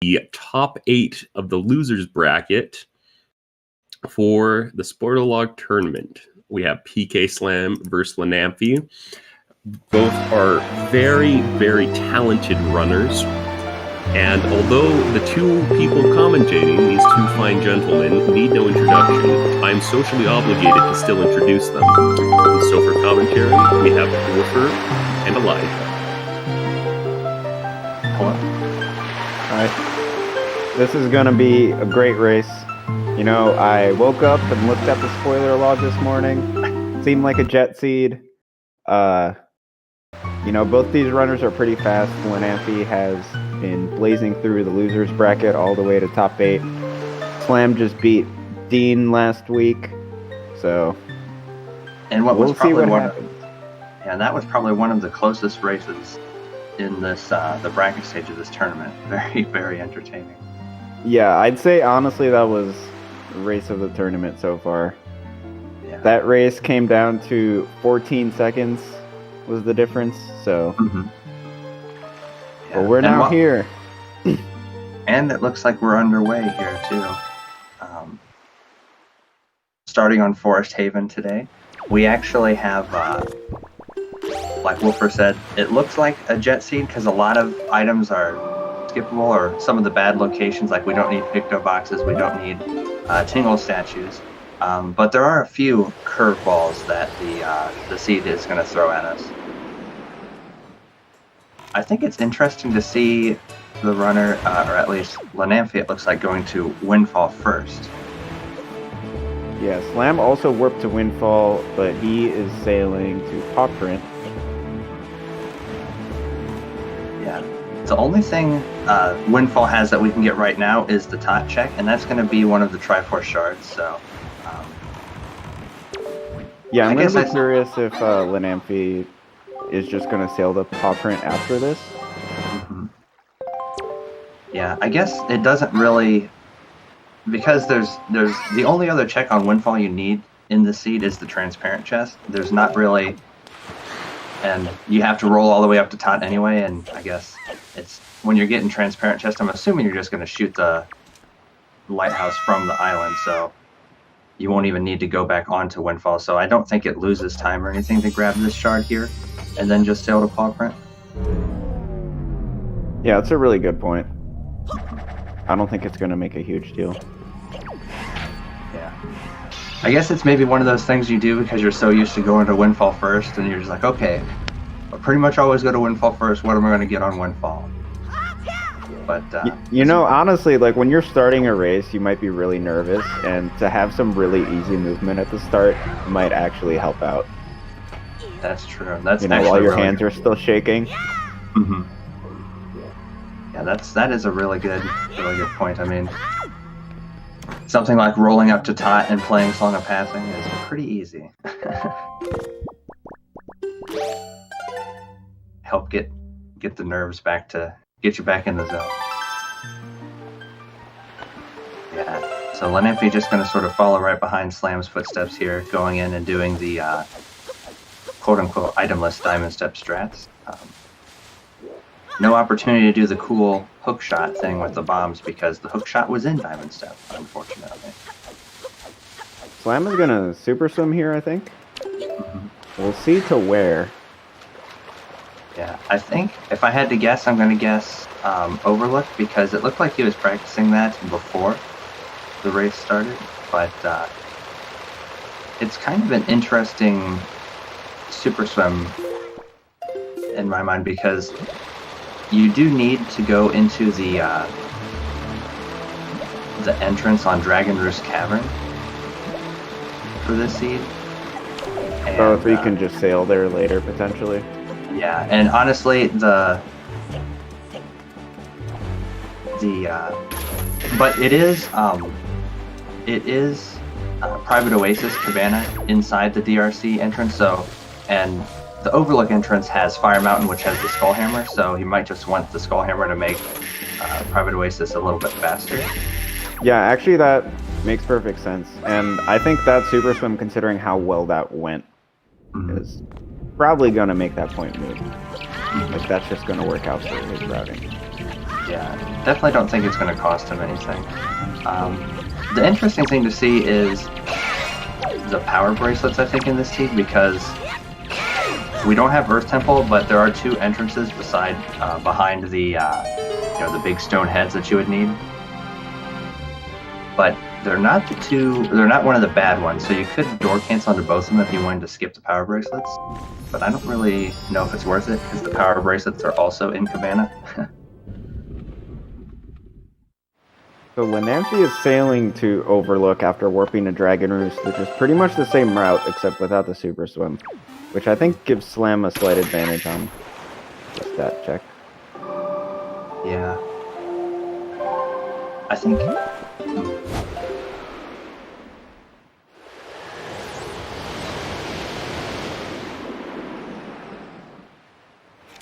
the top 8 of the losers bracket for the Spoiler tournament. We have PK Slam versus Lenamphy. Both are very, very talented runners. And although the two people commentating, these two fine gentlemen, need no introduction, I'm socially obligated to still introduce them. And so for commentary, we have Woofer and Elijah. Hello. Hi. This is going to be a great race. You know, I woke up and looked at the spoiler log this morning. Seemed like a jet seed. You know, both these runners are pretty fast. Lenamphy has been blazing through the losers bracket all the way to top 8. Slam just beat Dean last week, so and what was we'll see what happens. Yeah, that was probably one of the closest races in this the bracket stage of this tournament. Very, very entertaining. Yeah, I'd say honestly that was the race of the tournament so far. Yeah. That race came down to 14 seconds was the difference, so Yeah. well, we're now here. And it looks like we're underway here too. Starting on Forest Haven today, we actually have, like Wolfer said, it looks like a jet seed because a lot of items are skippable, or some of the bad locations, like we don't need Picto boxes, we don't need Tingle statues. But there are a few curveballs that the seed is going to throw at us. I think it's interesting to see the runner, or at least Lenamphy, it looks like, going to Windfall first. Yeah, Slam also warped to Windfall, but he is sailing to Paw Print. Yeah. The only thing Windfall has that we can get right now is the tot check, and that's going to be one of the Triforce shards, so... yeah, I'm going to be curious if Lenamphy is just going to sail the Paw Print after this. Mm-hmm. Yeah, I guess it doesn't really... Because there's the only other check on Windfall you need in the seed is the transparent chest. There's not really... And you have to roll all the way up to tot anyway, and I guess it's... When you're getting transparent chest, I'm assuming you're just going to shoot the lighthouse from the island, so you won't even need to go back onto Windfall. So I don't think it loses time or anything to grab this shard here and then just sail to Paw Print. Yeah, that's a really good point. I don't think it's going to make a huge deal. Yeah. I guess it's maybe one of those things you do because you're so used to going to Windfall first, and you're just like, okay, I pretty much always go to Windfall first. What am I going to get on Windfall? But you know, honestly, like when you're starting a race, you might be really nervous, and to have some really easy movement at the start might actually help out. That's true. That's, you know, while your hands are still shaking. Mm-hmm. Yeah, that is a really good point. I mean, something like rolling up to tot and playing Song of Passing is pretty easy. Help get the nerves back to get you back in the zone. Yeah. So Lenamphy just going to sort of follow right behind Slam's footsteps here, going in and doing the quote-unquote itemless diamond step strats. No opportunity to do the cool hook shot thing with the bombs because the hook shot was in diamond step, unfortunately. Slam is going to super swim here, I think. Mm-hmm. We'll see to where. Yeah, I think if I had to guess, I'm going to guess Overlook, because it looked like he was practicing that before the race started. But it's kind of an interesting super swim in my mind, because you do need to go into the entrance on Dragon Roost Cavern for this seed. And, oh, so you can just sail there later, potentially. Yeah, and honestly, but it is Private Oasis Cabana inside the DRC entrance, so, and the Overlook entrance has Fire Mountain, which has the Skull Hammer, so you might just want the Skull Hammer to make Private Oasis a little bit faster. Yeah, actually that makes perfect sense, and I think that super swim, considering how well that went, is probably going to make that point move. Like, that's just going to work out for his routing. Yeah, definitely don't think it's going to cost him anything. The interesting thing to see is the power bracelets, I think, in this team, because we don't have Earth Temple, but there are 2 entrances behind the the big stone heads that you would need. But they're not one of the bad ones, so you could door cancel into both of them if you wanted to skip the power bracelets. But I don't really know if it's worth it, because the power bracelets are also in Cabana. So Lenamphy is sailing to Overlook after warping to Dragon Roost, which is pretty much the same route, except without the Super Swim, which I think gives Slam a slight advantage on the stat check. Yeah. I think...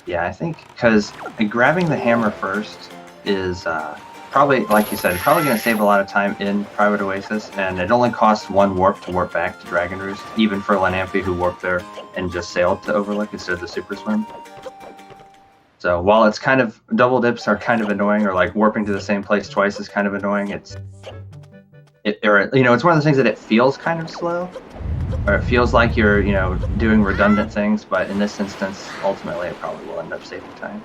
Yeah, I think because grabbing the hammer first is probably, like you said, probably going to save a lot of time in Private Oasis, and it only costs 1 warp to warp back to Dragon Roost, even for Lenamphy, who warped there and just sailed to Overlook instead of the Super Swim. So while it's kind of, double dips are kind of annoying, or like warping to the same place twice is kind of annoying, it's one of the things that it feels kind of slow, or it feels like you're, doing redundant things, but in this instance, ultimately it probably will end up saving time.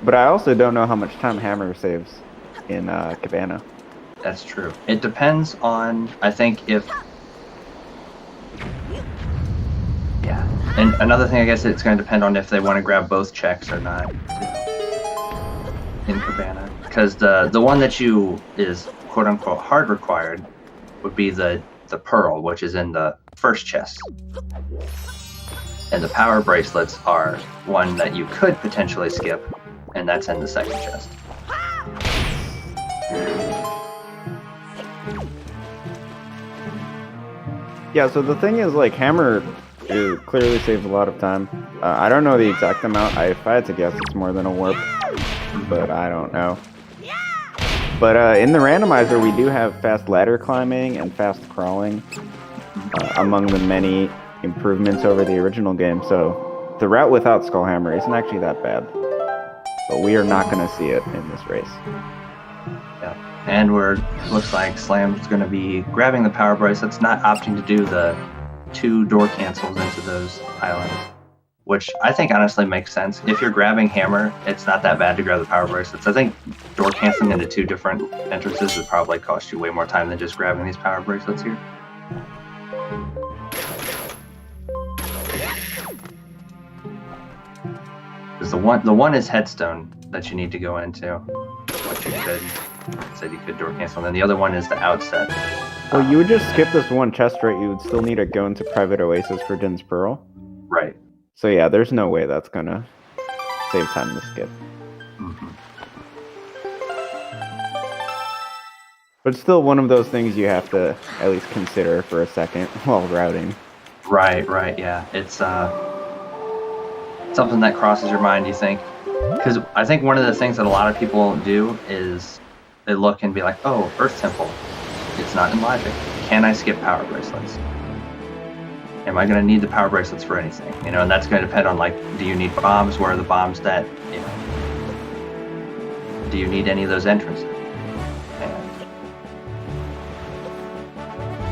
But I also don't know how much time Hammer saves in Cabana. That's true. It depends on, I think, if... Yeah. And another thing, I guess, it's going to depend on if they want to grab both checks or not in Cabana. Because the one that is quote-unquote hard required would be the pearl, which is in the first chest. And the power bracelets are one that you could potentially skip, and that's in the second chest. Yeah, so the thing is, like, Hammer clearly saves a lot of time. I don't know the exact amount. If I had to guess, it's more than a warp, but I don't know. But in the randomizer, we do have fast ladder climbing and fast crawling among the many improvements over the original game. So the route without Skullhammer isn't actually that bad. But we are not going to see it in this race. Yeah. And looks like Slam's going to be grabbing the power bracelets, not opting to do the 2 door cancels into those islands, which I think honestly makes sense. If you're grabbing Hammer, it's not that bad to grab the power bracelets. I think door canceling into 2 different entrances would probably cost you way more time than just grabbing these power bracelets here. Because the one is Headstone that you need to go into, which you could door cancel, and then the other one is the outset. Well, you would just skip this one chest, right? You would still need to go into Private Oasis for Din's Pearl. Right. So yeah, there's no way that's gonna save time to skip. Mm-hmm. But still one of those things you have to at least consider for a second while routing. Right, yeah. It's something that crosses your mind, you think. Because I think one of the things that a lot of people do is they look and be like, oh, Earth Temple. It's not in logic. Can I skip power bracelets? Am I going to need the power bracelets for anything? And that's going to depend on, like, do you need bombs? Where are the bombs that, do you need any of those entrances? And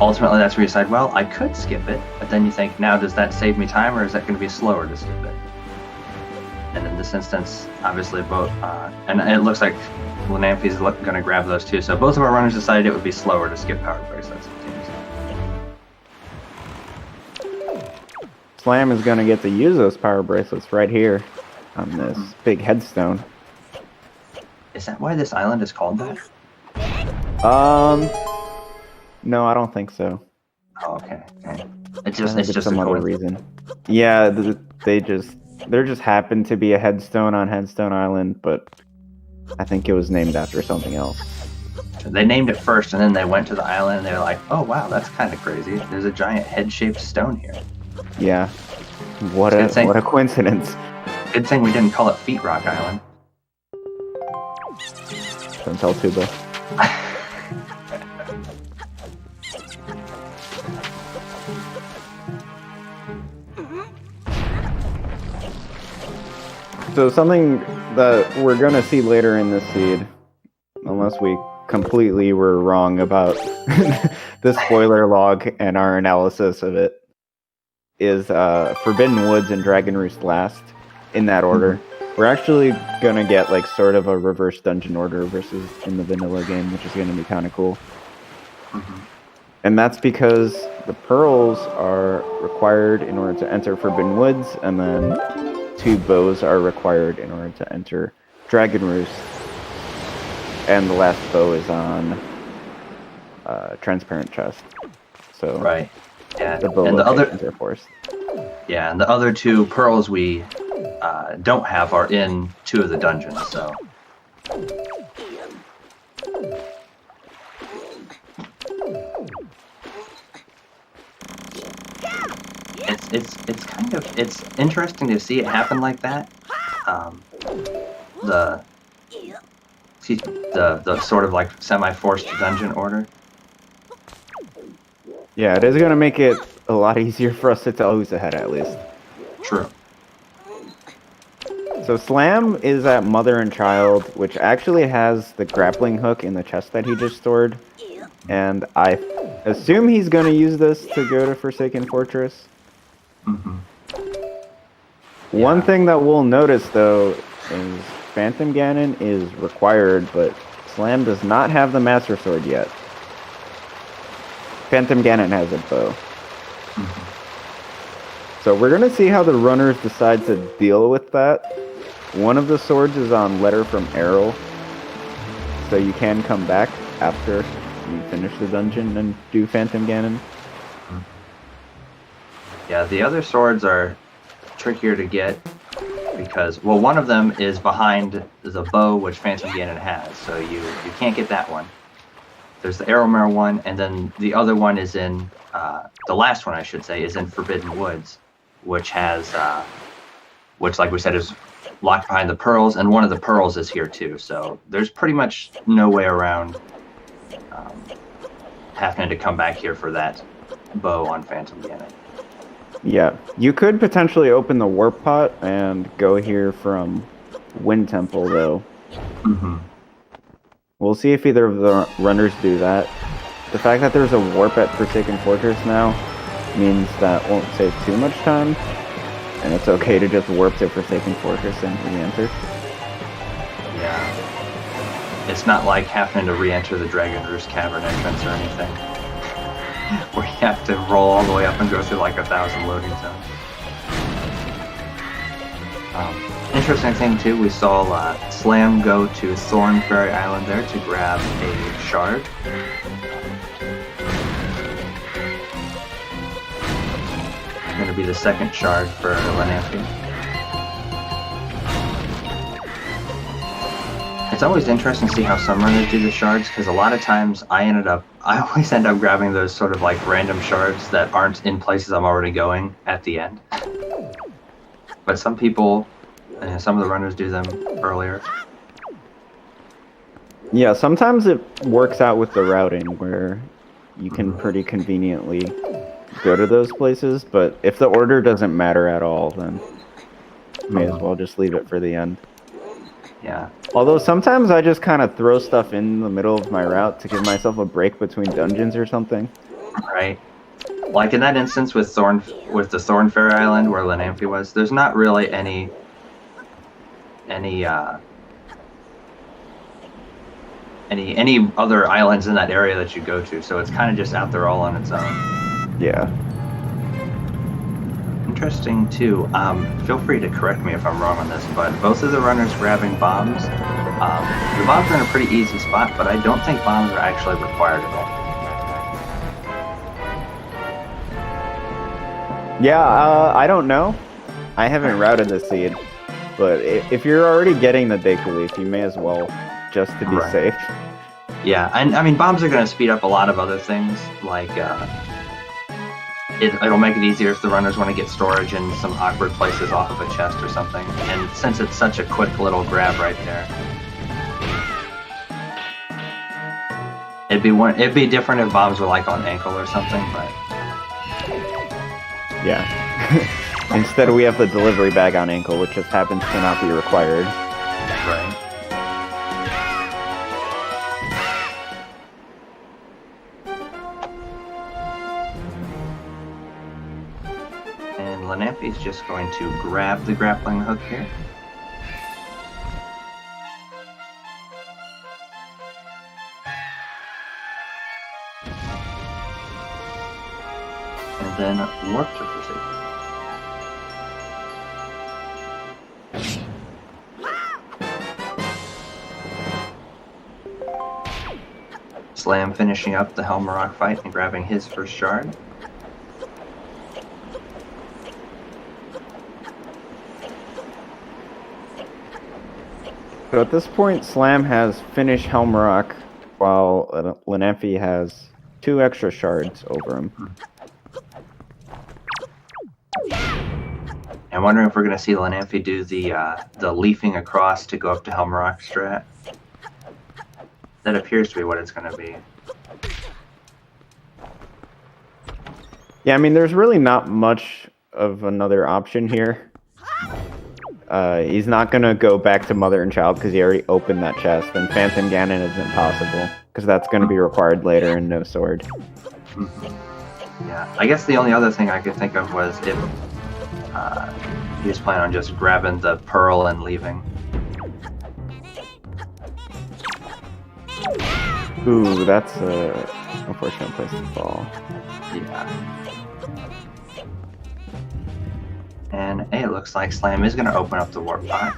ultimately, that's where you decide, well, I could skip it, but then you think, now, does that save me time, or is that going to be slower to skip it? And in this instance, obviously both, and it looks like Lenamphy's going to grab those too. So both of our runners decided it would be slower to skip power bracelets. Slam is going to get to use those power bracelets right here on this big headstone. Is that why this island is called that? No, I don't think so. Oh, okay. It's just some other reason. Yeah, there just happened to be a headstone on Headstone Island, but I think it was named after something else. They named it first, and then they went to the island, and they were like, oh, wow, that's kind of crazy. There's a giant head-shaped stone here. Yeah. What a coincidence. Good thing we didn't call it Feet Rock Island. Don't tell Tuba. So something that we're gonna see later in this seed, unless we completely were wrong about the spoiler log and our analysis of it, is Forbidden Woods and Dragon Roost last, in that order. We're actually gonna get like sort of a reverse dungeon order versus in the vanilla game, which is gonna be kind of cool. And that's because the pearls are required in order to enter Forbidden Woods, and then 2 bows are required in order to enter Dragon Roost. And the last bow is on Transparent Chest. So Right. Yeah. the bow and the other are forced. Yeah, and the other 2 pearls we don't have are in 2 of the dungeons. So. It's interesting to see it happen like that. The sort of like semi-forced dungeon order. Yeah, it is going to make it a lot easier for us to tell who's ahead, at least. True. So Slam is at Mother and Child, which actually has the grappling hook in the chest that he just stored. And I assume he's going to use this to go to Forsaken Fortress. One thing that we'll notice, though, is Phantom Ganon is required, but Slam does not have the Master Sword yet. Phantom Ganon has a bow. So we're going to see how the runners decide to deal with that. One of the swords is on Letter from Errol, so you can come back after you finish the dungeon and do Phantom Ganon. Yeah, the other swords are trickier to get because, well, one of them is behind the bow, which Phantom Ganon has, so you can't get that one. There's the Arrowmare one, and then the other one is in, the last one I should say, is in Forbidden Woods, which has, which like we said is locked behind the pearls, and one of the pearls is here too, so there's pretty much no way around having to come back here for that bow on Phantom Ganon. Yeah, you could potentially open the Warp Pot and go here from Wind Temple, though. We'll see if either of the runners do that. The fact that there's a warp at Forsaken Fortress now means that won't save too much time, and it's okay to just warp to Forsaken Fortress and re-enter. Yeah. It's not like having to re-enter the Dragon Roost Cavern entrance or anything, where you have to roll all the way up and go through like 1,000 loading zones. Interesting thing too, we saw Slam go to Thorn Fairy Island there to grab a shard. Going to be the second shard for Lenamphy. It's always interesting to see how some runners do the shards, because a lot of times I always end up grabbing those sort of like random shards that aren't in places I'm already going at the end. But some people, some of the runners do them earlier. Yeah, sometimes it works out with the routing where you can pretty conveniently go to those places, but if the order doesn't matter at all, then may as well just leave it for the end. Yeah. Although sometimes I just kind of throw stuff in the middle of my route to give myself a break between dungeons or something. Right. Like in that instance with the Thorn Fairy Island where Lenamphy was, there's not really any other islands in that area that you go to, so it's kind of just out there all on its own. Yeah. Interesting too. Feel free to correct me if I'm wrong on this, but both of the runners grabbing bombs. The bombs are in a pretty easy spot, but I don't think bombs are actually required at all. Yeah, I don't know. I haven't routed the seed, but if you're already getting the Deku Leaf, you may as well, just to be safe. Yeah, and I mean, bombs are going to speed up a lot of other things, like it'll make it easier if the runners want to get storage in some awkward places off of a chest or something. And since it's such a quick little grab right there, it'd be different if bombs were like on ankle or something, but yeah. Instead we have the delivery bag on ankle, which just happens to not be required. Lenamphy is just going to grab the grappling hook here. And then warp to proceed. Slam finishing up the Helm Rock fight and grabbing his first shard. So at this point, Slam has finished Helm Rock, while Lenamphy has 2 extra shards over him. I'm wondering if we're going to see Lenamphy do the leafing across to go up to Helm Rock strat. That appears to be what it's going to be. Yeah, I mean, there's really not much of another option here. He's not going to go back to Mother and Child because he already opened that chest, and Phantom Ganon is impossible because that's going to be required later in No Sword. Yeah, I guess the only other thing I could think of was if he was planning on just grabbing the pearl and leaving. Ooh, that's a unfortunate place to fall. Yeah. And hey, it looks like Slam is going to open up the warp pot.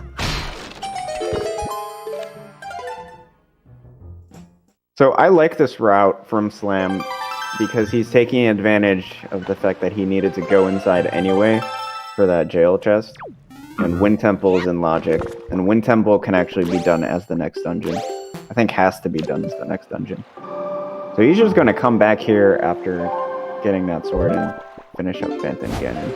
So I like this route from Slam because he's taking advantage of the fact that he needed to go inside anyway for that jail chest. And Wind Temple is in logic. And Wind Temple can actually be done as the next dungeon. I think has to be done as the next dungeon. So he's just going to come back here after getting that sword and finish up Phantom Ganon.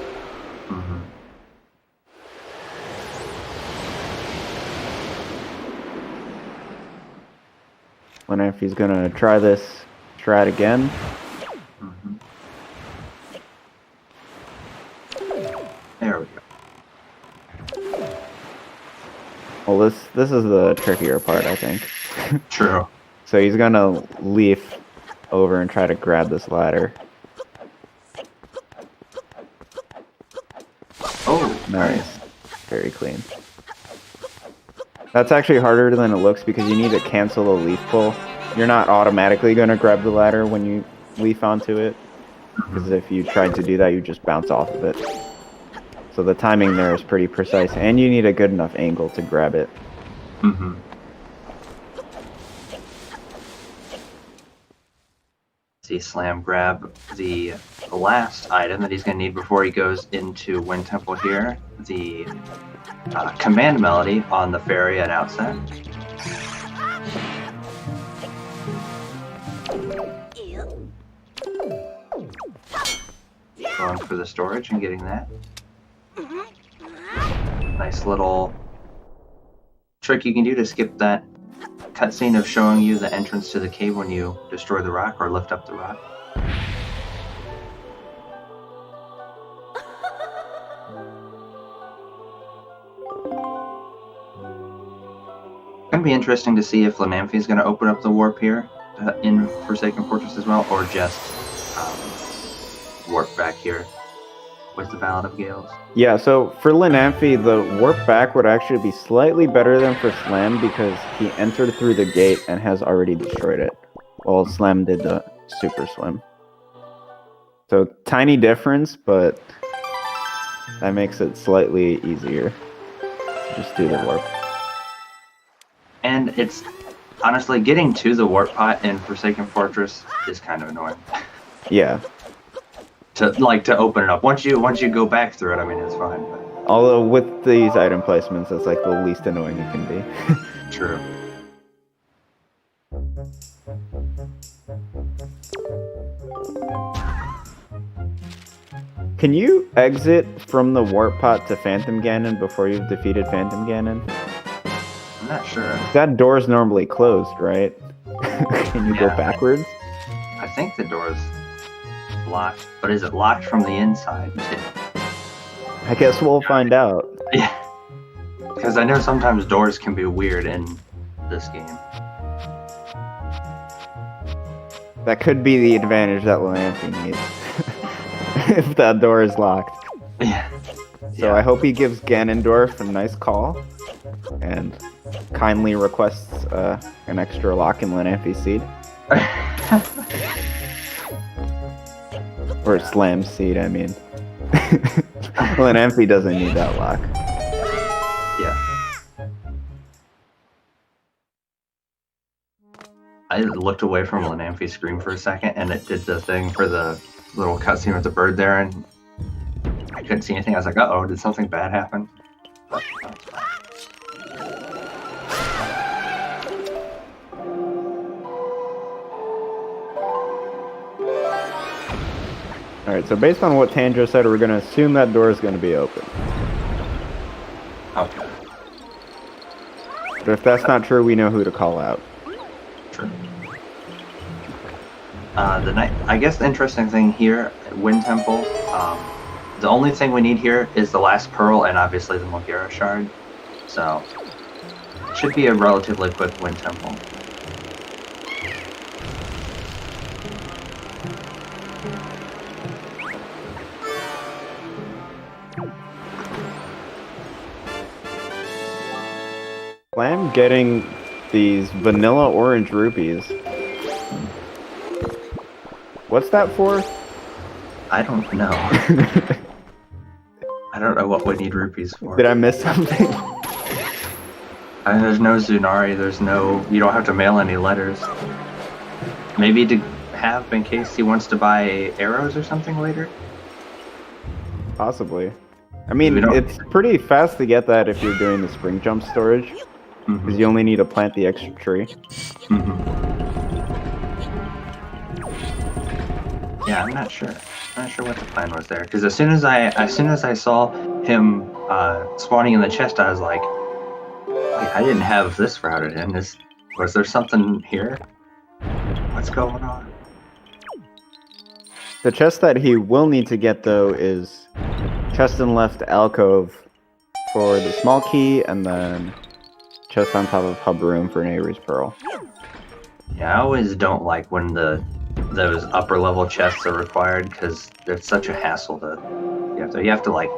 Lenamphy's gonna try this strat again. There we go. Well, this is the trickier part, I think. True. So he's gonna leaf over and try to grab this ladder. Oh, Nice. Very clean. That's actually harder than it looks because you need to cancel a leaf pull. You're not automatically going to grab the ladder when you leaf onto it. Because if you tried to do that, you just bounce off of it. So the timing there is pretty precise, and you need a good enough angle to grab it. See Slam grab the last item that he's going to need before he goes into Wind Temple here. The command melody on the ferry at outset. Going for the storage and getting that. Nice little trick you can do to skip that cutscene of showing you the entrance to the cave when you destroy the rock or lift up the rock. It's going to be interesting to see if Lenamphy is going to open up the warp here in Forsaken Fortress as well, or just warp back here with the Ballad of Gales. Yeah, so for Lenamphy, the warp back would actually be slightly better than for Slam because he entered through the gate and has already destroyed it, while Slam did the super swim. So tiny difference, but that makes it slightly easier to just do the warp. And it's honestly getting to the warp pot in Forsaken Fortress is kind of annoying. Yeah. To open it up. Once you go back through it, I mean, it's fine. But... Although with these item placements, it's like the least annoying it can be. True. Can you exit from the warp pot to Phantom Ganon before you've defeated Phantom Ganon? I'm not sure. That door's normally closed, right? Can you go backwards? I think the door's locked, but is it locked from the inside too? I guess we'll find out. Yeah. Because I know sometimes doors can be weird in this game. That could be the advantage that Lenamphy needs. If that door is locked. Yeah. So I hope he gives Ganondorf a nice call and kindly requests an extra lock in Lenamphy Seed. Or Slam Seed, I mean. Lenamphy doesn't need that lock. Yeah. I looked away from Lenamphy's screen for a second, and it did the thing for the little cutscene with the bird there, and I couldn't see anything. I was like, uh-oh, did something bad happen? But, that's fine. Alright, so based on what Tanjo said, we're going to assume that door is going to be open. Okay. But if that's not true, we know who to call out. True. I guess the interesting thing here at Wind Temple, the only thing we need here is the last pearl and obviously the Mulgara shard. So, it should be a relatively quick Wind Temple. I'm getting these vanilla orange rupees. What's that for? I don't know. I don't know what we need rupees for. Did I miss something? There's no Zunari, you don't have to mail any letters. Maybe to have in case he wants to buy arrows or something later? Possibly. I mean, it's pretty fast to get that if you're doing the spring jump storage. Because you only need to plant the extra tree. Yeah, I'm not sure. I'm not sure what the plan was there. Because as soon as I saw him spawning in the chest, I was like, wait, I didn't have this routed in. Was there something here? What's going on? The chest that he will need to get though is chest and left alcove for the small key, and then chest on top of hub room for Neighbor's Pearl. Yeah, I always don't like when those upper level chests are required because it's such a hassle to you have to like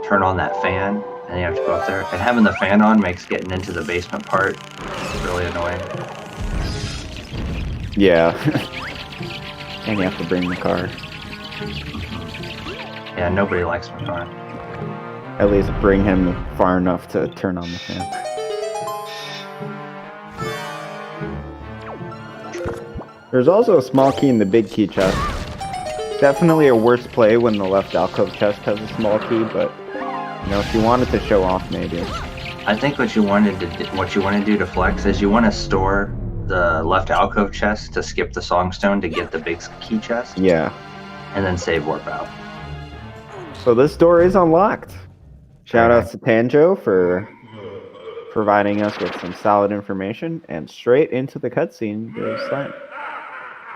turn on that fan and you have to go up there, and having the fan on makes getting into the basement part really annoying. Yeah. And you have to bring the car. Yeah, nobody likes my car. At least bring him far enough to turn on the fan. There's also a small key in the big key chest. Definitely a worse play when the left alcove chest has a small key, but you know, if you wanted to show off, maybe. I think what you want to do to flex is you want to store the left alcove chest to skip the songstone to get the big key chest. Yeah. And then save warp out. So this door is unlocked. Shout outs to Tanjo for providing us with some solid information, and straight into the cutscene goes Slime.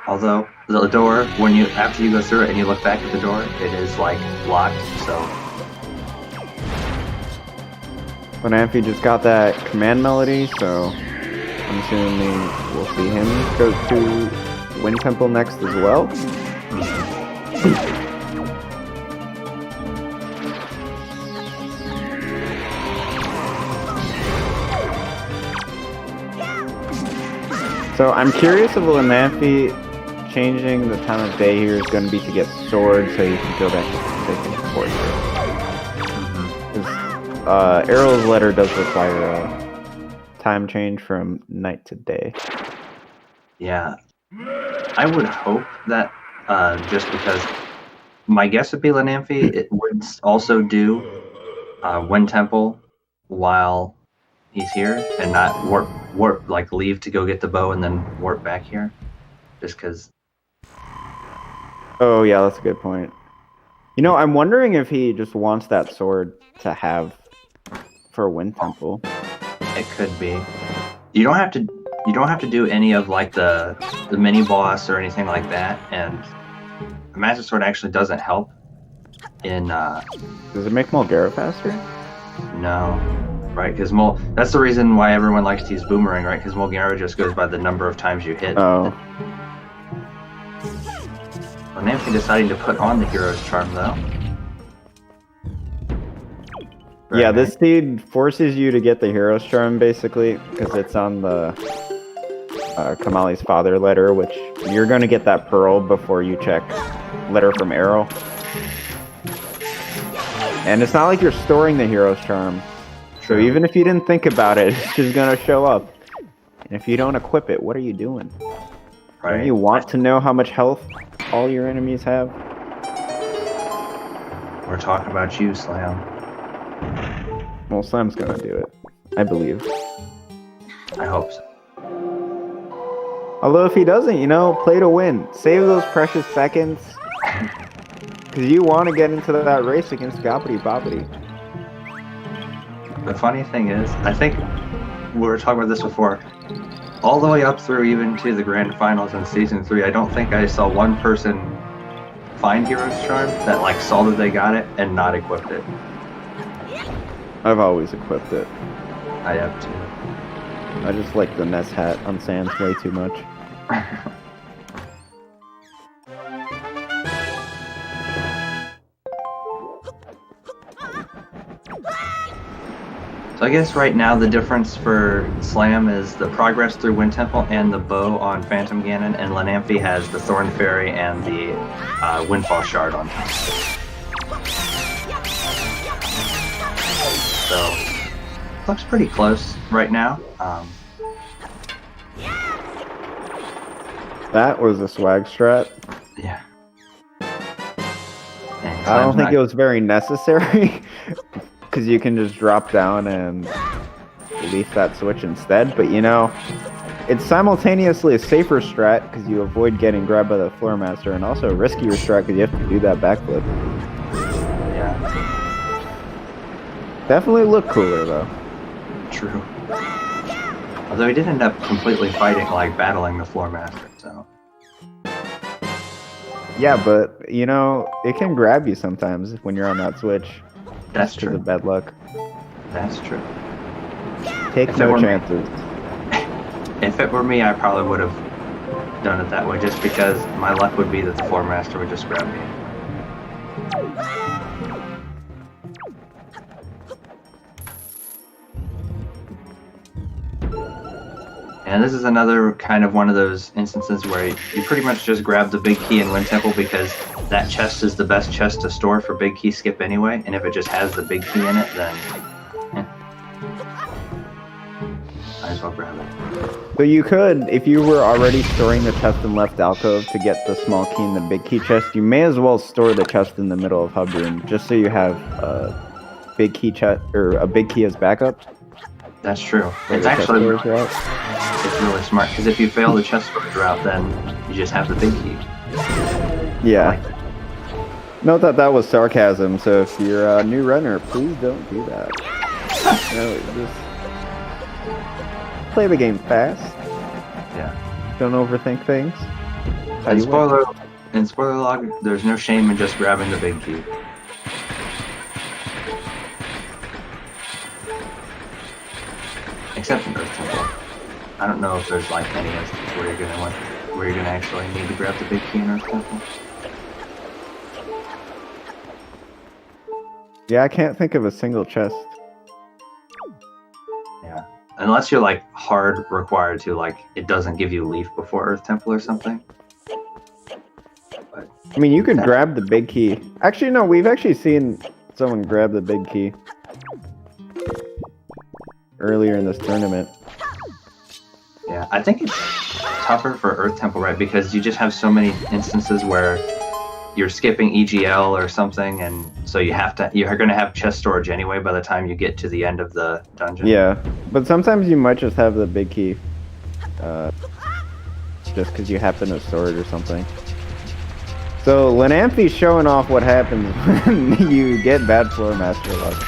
Although the door, after you go through it and you look back at the door, it is like locked. So Lenamphy just got that command melody, so I'm assuming we'll see him go to Wind Temple next as well. So I'm curious if Lenamphy changing the time of day here is going to be to get sword so you can go back to the because Arrow's letter does require a time change from night to day. Yeah, I would hope that just because my guess would be Lenamphy, it would also do Wind Temple while he's here and not warp like leave to go get the bow and then warp back here, just because. Oh yeah, that's a good point. You know, I'm wondering if he just wants that sword to have for Wind Temple. It could be. You don't have to do any of like the mini boss or anything like that, and the Magic Sword actually doesn't help in Does it make Mulgara faster? No. Right, because that's the reason why everyone likes to use Boomerang, right? Because Mulgara just goes by the number of times you hit. Oh. Lenamphy deciding to put on the Hero's Charm, though. Yeah, this seed forces you to get the hero's charm basically because it's on the Kamali's father letter, which you're gonna get that pearl before you check letter from Arrow. And it's not like you're storing the hero's charm. So even if you didn't think about it, it's just gonna show up. And if you don't equip it, what are you doing? Right. Don't you want to know how much health all your enemies have? We're talking about you, Slam. Well, Slam's gonna do it. I believe. I hope so. Although if he doesn't, you know, play to win. Save those precious seconds. Because you want to get into that race against Goppity Boppity. The funny thing is, I think we were talking about this before. All the way up through even to the grand finals in season 3, I don't think I saw one person find Hero's Charm that like saw that they got it and not equipped it. I've always equipped it. I have too. I just like the Ness hat on Sans way too much. So I guess right now the difference for Slam is the progress through Wind Temple and the bow on Phantom Ganon, and Lenamphy has the Thorn Fairy and the Windfall Shard on top. So looks pretty close right now. That was a swag strat. Yeah. I don't think it was very necessary. Because you can just drop down and leaf that switch instead. But you know, it's simultaneously a safer strat because you avoid getting grabbed by the Floor Master, and also a riskier strat because you have to do that backflip. Yeah. Definitely look cooler though. True. Although he did end up completely fighting, like battling the Floor Master, so. Yeah, but you know, it can grab you sometimes when you're on that switch. That's Because true. of bad luck. That's true. Take If it no were me- chances. If it were me, I probably would have done it that way, just because my luck would be that the Floor Master would just grab me. And this is another kind of one of those instances where you pretty much just grab the big key in Wind Temple because that chest is the best chest to store for big key skip anyway, and if it just has the big key in it, then might as well grab it. So you could, if you were already storing the chest in left alcove to get the small key in the big key chest, you may as well store the chest in the middle of hub room, just so you have a big key chest or a big key as backup. That's true. Or It's the chest actually storage route. it's really smart because if you fail the chest storage route, then you just have the big key. Yeah. Note that that was sarcasm, so if you're a new runner, please don't do that. No, just play the game fast. Yeah. Don't overthink things. How And you win. in spoiler log, there's no shame in just grabbing the big key. Except in Earth Temple. I don't know if there's like any instance where you're gonna actually need to grab the big key in Earth Temple. Yeah, I can't think of a single chest. Yeah. Unless you're like hard required to, like it doesn't give you leaf before Earth Temple or something. But I mean, you could grab the big key. Actually, no, we've actually seen someone grab the big key earlier in this tournament. yeah, I think it's tougher for Earth Temple, right? Because you just have so many instances where you're skipping EGL or something, and so you're gonna have chest storage anyway by the time you get to the end of the dungeon. Yeah, but sometimes you might just have the big key, just because you happen to store it or something. So Lenamphy's showing off what happens when you get bad Floor Master luck.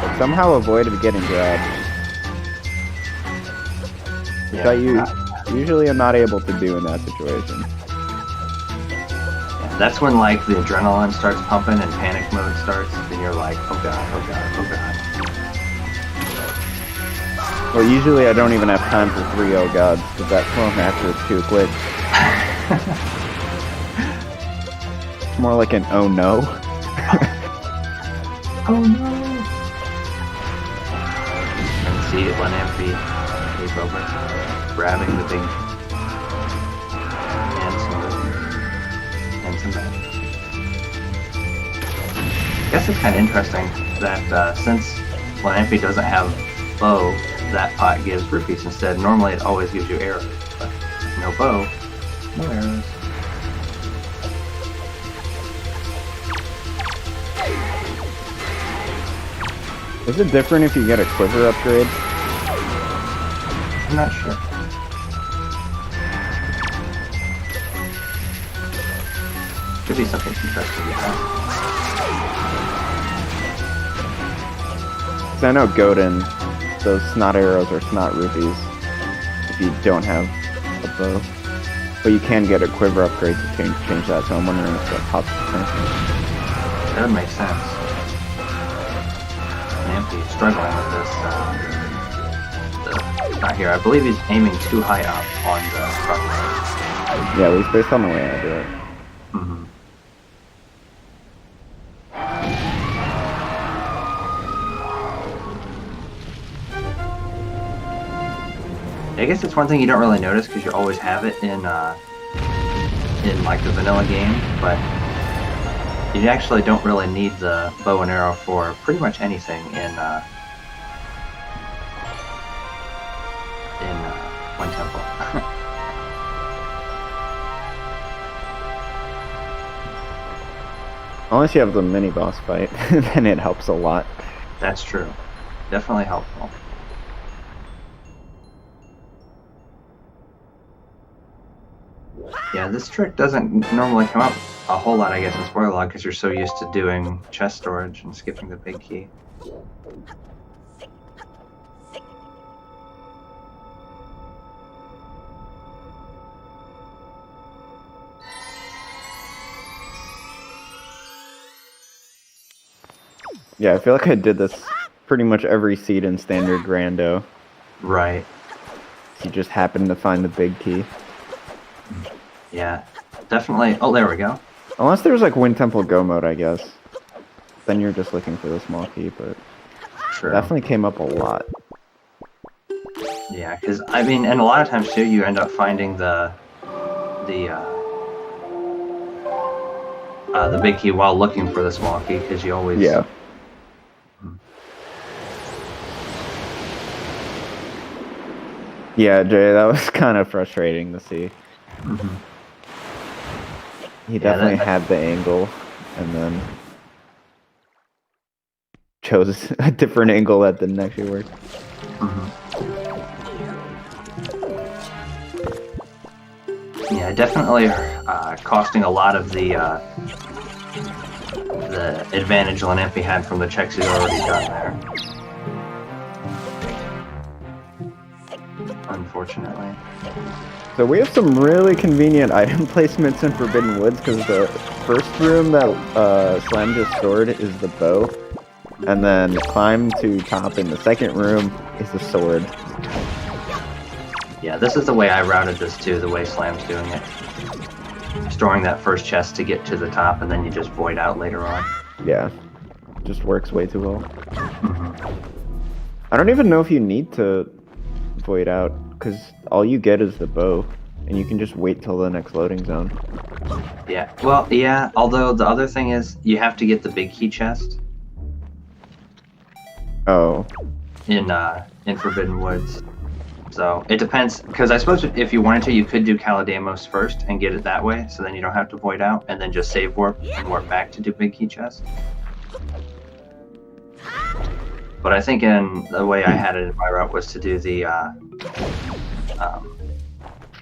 But somehow avoided getting grabbed. Which Yeah. I usually am not able to do in that situation. Yeah, that's when like the adrenaline starts pumping and panic mode starts, and you're like, oh god, oh god, oh god. Well, usually I don't even have time for 3 oh gods, because that Floor Master is too quick. More like an oh no. Oh no! And see Lenamphy leap over, grabbing the big and some back. I guess it's kind of interesting that since Lenamphy doesn't have bow, that pot gives rupees instead. Normally it always gives you arrows, but no bow, no arrows. Is it different if you get a quiver upgrade? I'm not sure. Could be something interesting with that. I know Godin, those snot arrows are snot rupees if you don't have a bow. But you can get a quiver upgrade to change that, so I'm wondering if that pops the thing. That would make sense. Lenamphy is struggling with this. Not here. I believe he's aiming too high up on the front leg. Yeah, at least based on the way I do it. Mm-hmm. I guess it's one thing you don't really notice because you always have it in like the vanilla game, but you actually don't really need the bow and arrow for pretty much anything in One Temple. Unless you have the mini boss fight, then it helps a lot. That's true. Definitely helpful. Yeah, this trick doesn't normally come up a whole lot, I guess, in spoiler log because you're so used to doing chest storage and skipping the big key. Yeah, I feel like I did this pretty much every seed in standard Rando. Right. You just happened to find the big key. Yeah, definitely. Oh, there we go. Unless there's like Wind Temple Go mode, I guess. Then you're just looking for the small key, but True. definitely came up a lot. Yeah, because I mean, and a lot of times too, you end up finding the big key while looking for the small key because you always. Yeah. Yeah, Jay, that was kind of frustrating to see. Mm-hmm. He definitely had the angle, and then chose a different angle that didn't actually work. Mm-hmm. Yeah, definitely costing a lot of the advantage Lenamphy had from the checks he's already done there. Unfortunately. So we have some really convenient item placements in Forbidden Woods because the first room that Slam just stored is the bow, and then climb to top in the second room is the sword. Yeah, this is the way I routed this too, the way Slam's doing it. Storing that first chest to get to the top, and then you just void out later on. Yeah, just works way too well. Mm-hmm. I don't even know if you need to void out, because all you get is the bow, and you can just wait till the next loading zone. Yeah, well, yeah, although the other thing is, you have to get the big key chest. Oh. In Forbidden Woods. So, it depends, because I suppose if you wanted to, you could do Caladamos first and get it that way, so then you don't have to void out, and then just save warp and warp back to do big key chest. But I think in the way I had it in my route was to do the,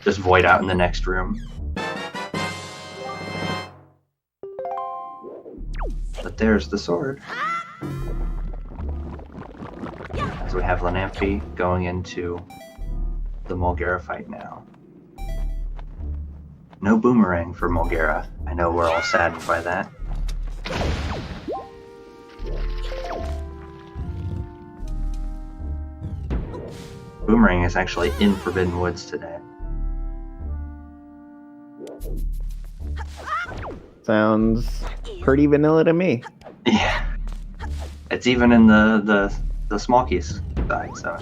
just void out in the next room. But there's the sword. As we have Lenamphy going into the Mulgara fight now. No boomerang for Mulgara. I know we're all saddened by that. Boomerang is actually in Forbidden Woods today. Sounds pretty vanilla to me. Yeah. It's even in the small keys side. So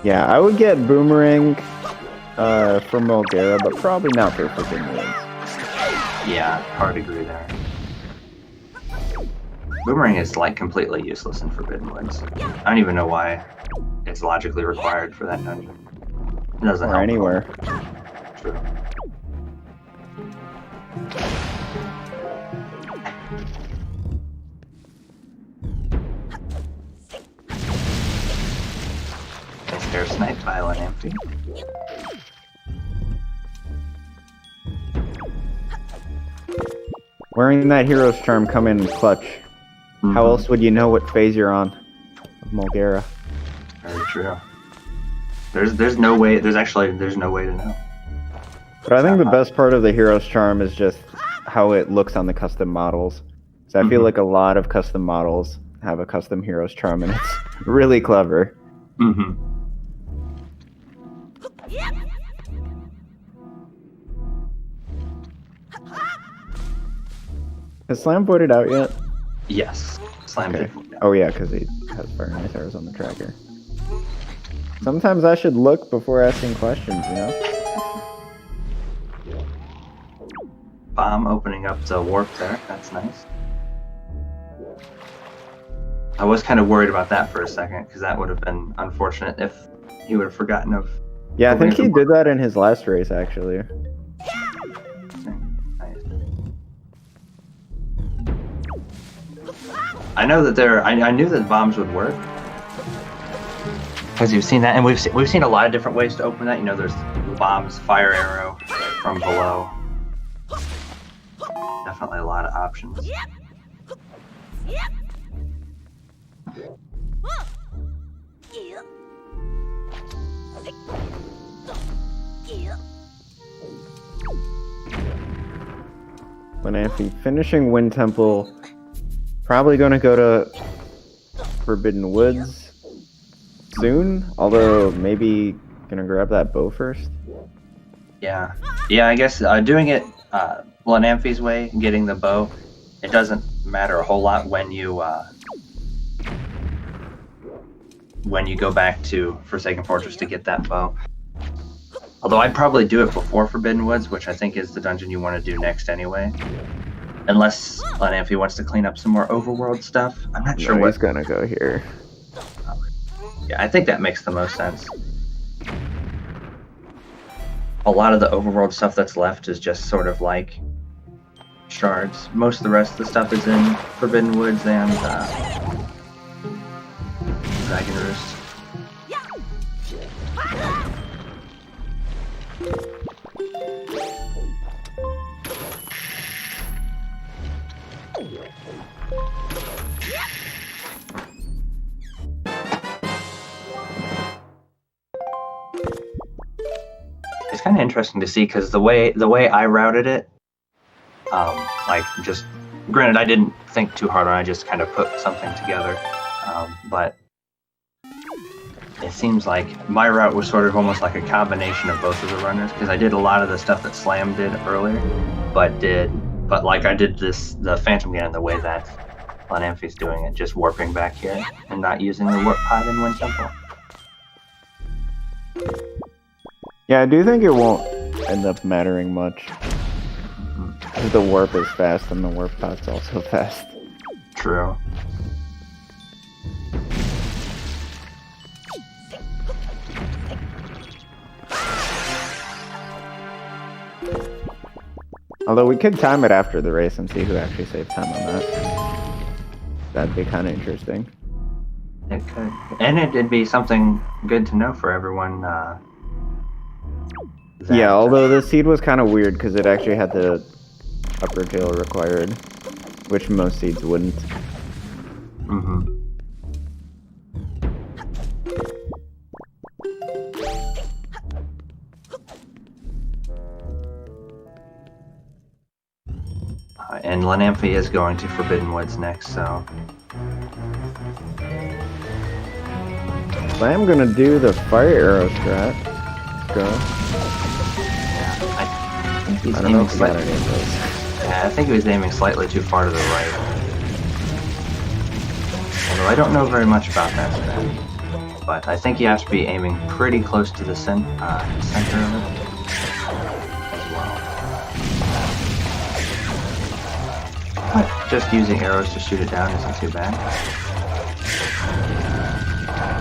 Yeah, I would get Boomerang for Mulgara, but probably not for Forbidden Woods. yeah, hard to agree there. Boomerang is like completely useless in Forbidden Woods. I don't even know why it's logically required for that dungeon. It doesn't Or help. anywhere. True. Is there sniped by Lenamphy? Wearing that hero's charm come in clutch. How else would you know what phase you're on of Mulgara? Very true. There's no way. There's no way to know. But I think the best part of the hero's charm is just how it looks on the custom models. So I feel like a lot of custom models have a custom hero's charm, and it's really clever. Mm-hmm. Has Slam voted out yet? Yes. Slam Okay. did vote down. Oh yeah, because he has Fire and Ice Arrows on the tracker. Sometimes I should look before asking questions, you know? Bomb opening up the warp there. That's nice. I was kind of worried about that for a second because that would have been unfortunate if he would have forgotten of. Yeah, I think opening he the did that in his last race, actually. warp. Nice. I know that I knew that bombs would work because you've seen that, and we've seen a lot of different ways to open that. You know, there's the bombs, fire arrow from below. Definitely a lot of options. Lenamphy finishing Wind Temple. Probably gonna go to Forbidden Woods soon. Although maybe gonna grab that bow first. Yeah, I guess doing it Lenamphy's way, getting the bow, it doesn't matter a whole lot when you go back to Forsaken Fortress to get that bow. Although I'd probably do it before Forbidden Woods, which I think is the dungeon you want to do next anyway. Unless Lenamphy wants to clean up some more overworld stuff. I'm not sure No, what. he's gonna go here. Yeah, I think that makes the most sense. A lot of the overworld stuff that's left is just sort of like shards. Most of the rest of the stuff is in Forbidden Woods and Dragon Roost. It's kind of interesting to see because the way I routed it, like just granted I didn't think too hard on it, I just kind of put something together, but it seems like my route was sort of almost like a combination of both of the runners because I did a lot of the stuff that Slam did earlier, but like I did the Phantom Ganon the way that Lenamphy's doing it, just warping back here and not using the warp pod in Wind Temple. Yeah, I do think it won't end up mattering much. The warp is fast and the warp pod's also fast. True. Although we could time it after the race and see who actually saved time on that. That'd be kind of interesting. It could. And it'd be something good to know for everyone. Yeah, although the seed was kind of weird because it actually had the upper tail required, which most seeds wouldn't. Mm-hmm. And Lenamphy is going to Forbidden Woods next, so I'm gonna do the fire arrow strat. Let's go. I think he's I don't know aiming if we got slightly. any of those. Yeah, I think he was aiming slightly too far to the right. Although I don't know very much about that strat. But I think you have to be aiming pretty close to the center of it as well. But just using arrows to shoot it down isn't too bad.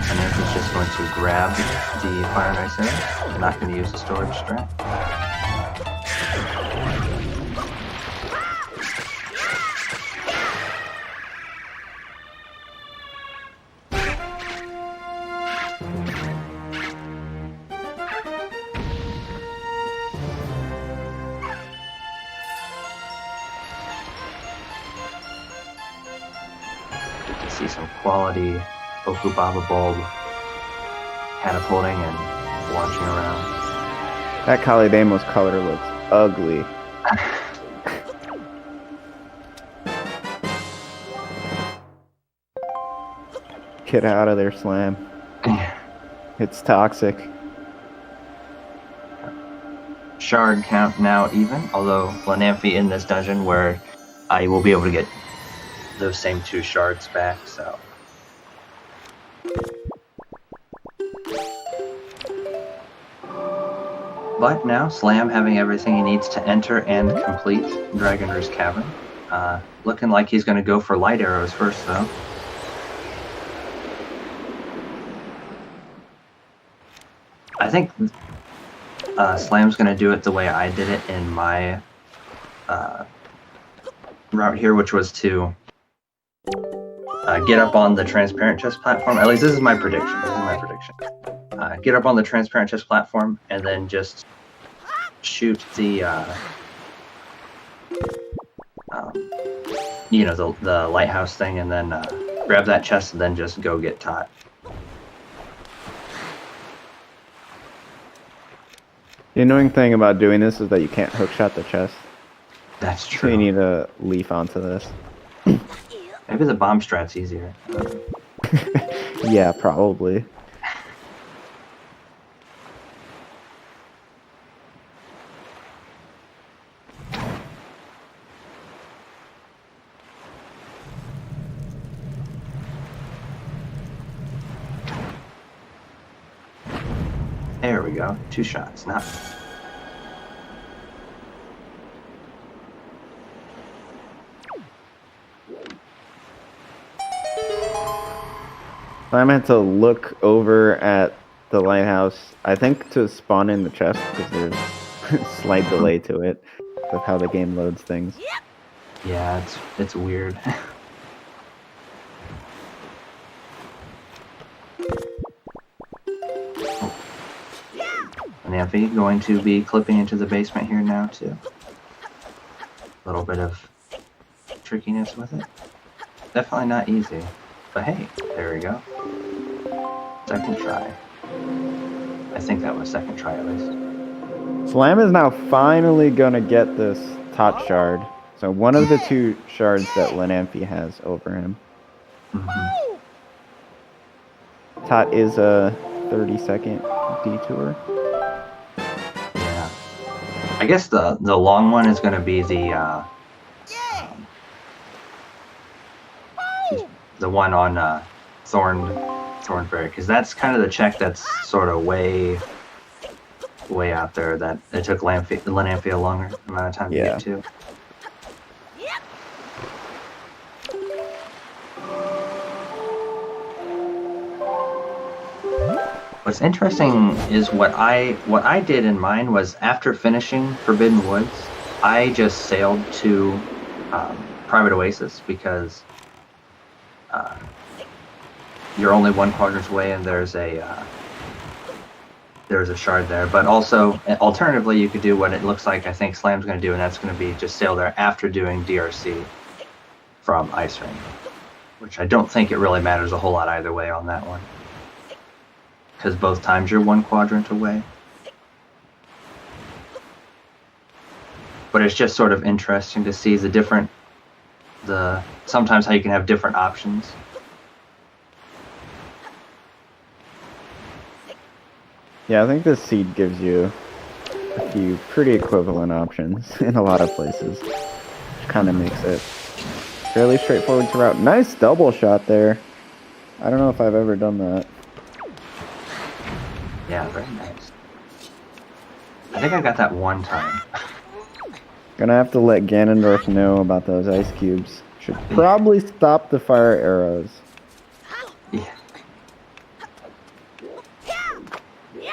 And then he's just going to grab the fire and ice arrows. I'm not going to use the storage strat. See some quality Okubaba bulb catapulting and launching around. That Kalidemo's color looks ugly. Get out of there, Slam. It's toxic. Shard count now even, although Lenamphy in this dungeon where I will be able to get those same 2 shards back, so. But now, Slam having everything he needs to enter and complete Dragon Roost Cavern. Looking like he's going to go for light arrows first, though. I think Slam's going to do it the way I did it in my route here, which was to get up on the transparent chest platform. At least this is my prediction. Get up on the transparent chest platform and then just shoot the, the lighthouse thing, and then grab that chest and then just go get Tot. The annoying thing about doing this is that you can't hookshot the chest. That's true. So you need to leaf onto this. Maybe the bomb strat's easier. Yeah, probably. There we go. 2 shots. Not. I meant to look over at the lighthouse, I think to spawn in the chest, because there's a slight delay to it of how the game loads things. Yeah, it's weird. Lenamphy going to be clipping into the basement here now too. A little bit of trickiness with it. Definitely not easy. But hey, there we go. Second try. I think that was second try at least. Slam is now finally gonna get this Tot shard. So one of the 2 shards that Lenamphy has over him. Mm-hmm. Tot is a 30-second detour. Yeah. I guess the long one is going to be the one on Thornberry, because that's kind of the check that's sort of way out there that it took Lenamphy a longer amount of time to get to. What's interesting is what I did in mine was after finishing Forbidden Woods, I just sailed to Private Oasis because you're only 1 quadrant away and there's a shard there. But also, alternatively, you could do what it looks like I think Slam's going to do, and that's going to be just sail there after doing DRC from Ice Ring, which I don't think it really matters a whole lot either way on that one, because both times you're 1 quadrant away. But it's just sort of interesting to see sometimes how you can have different options. Yeah, I think this seed gives you a few pretty equivalent options in a lot of places, which kind of makes it fairly straightforward to route. Nice double shot there. I don't know if I've ever done that. Yeah, very nice. I think I got that one time. Gonna have to let Ganondorf know about those ice cubes. Should probably stop the fire arrows. Yeah.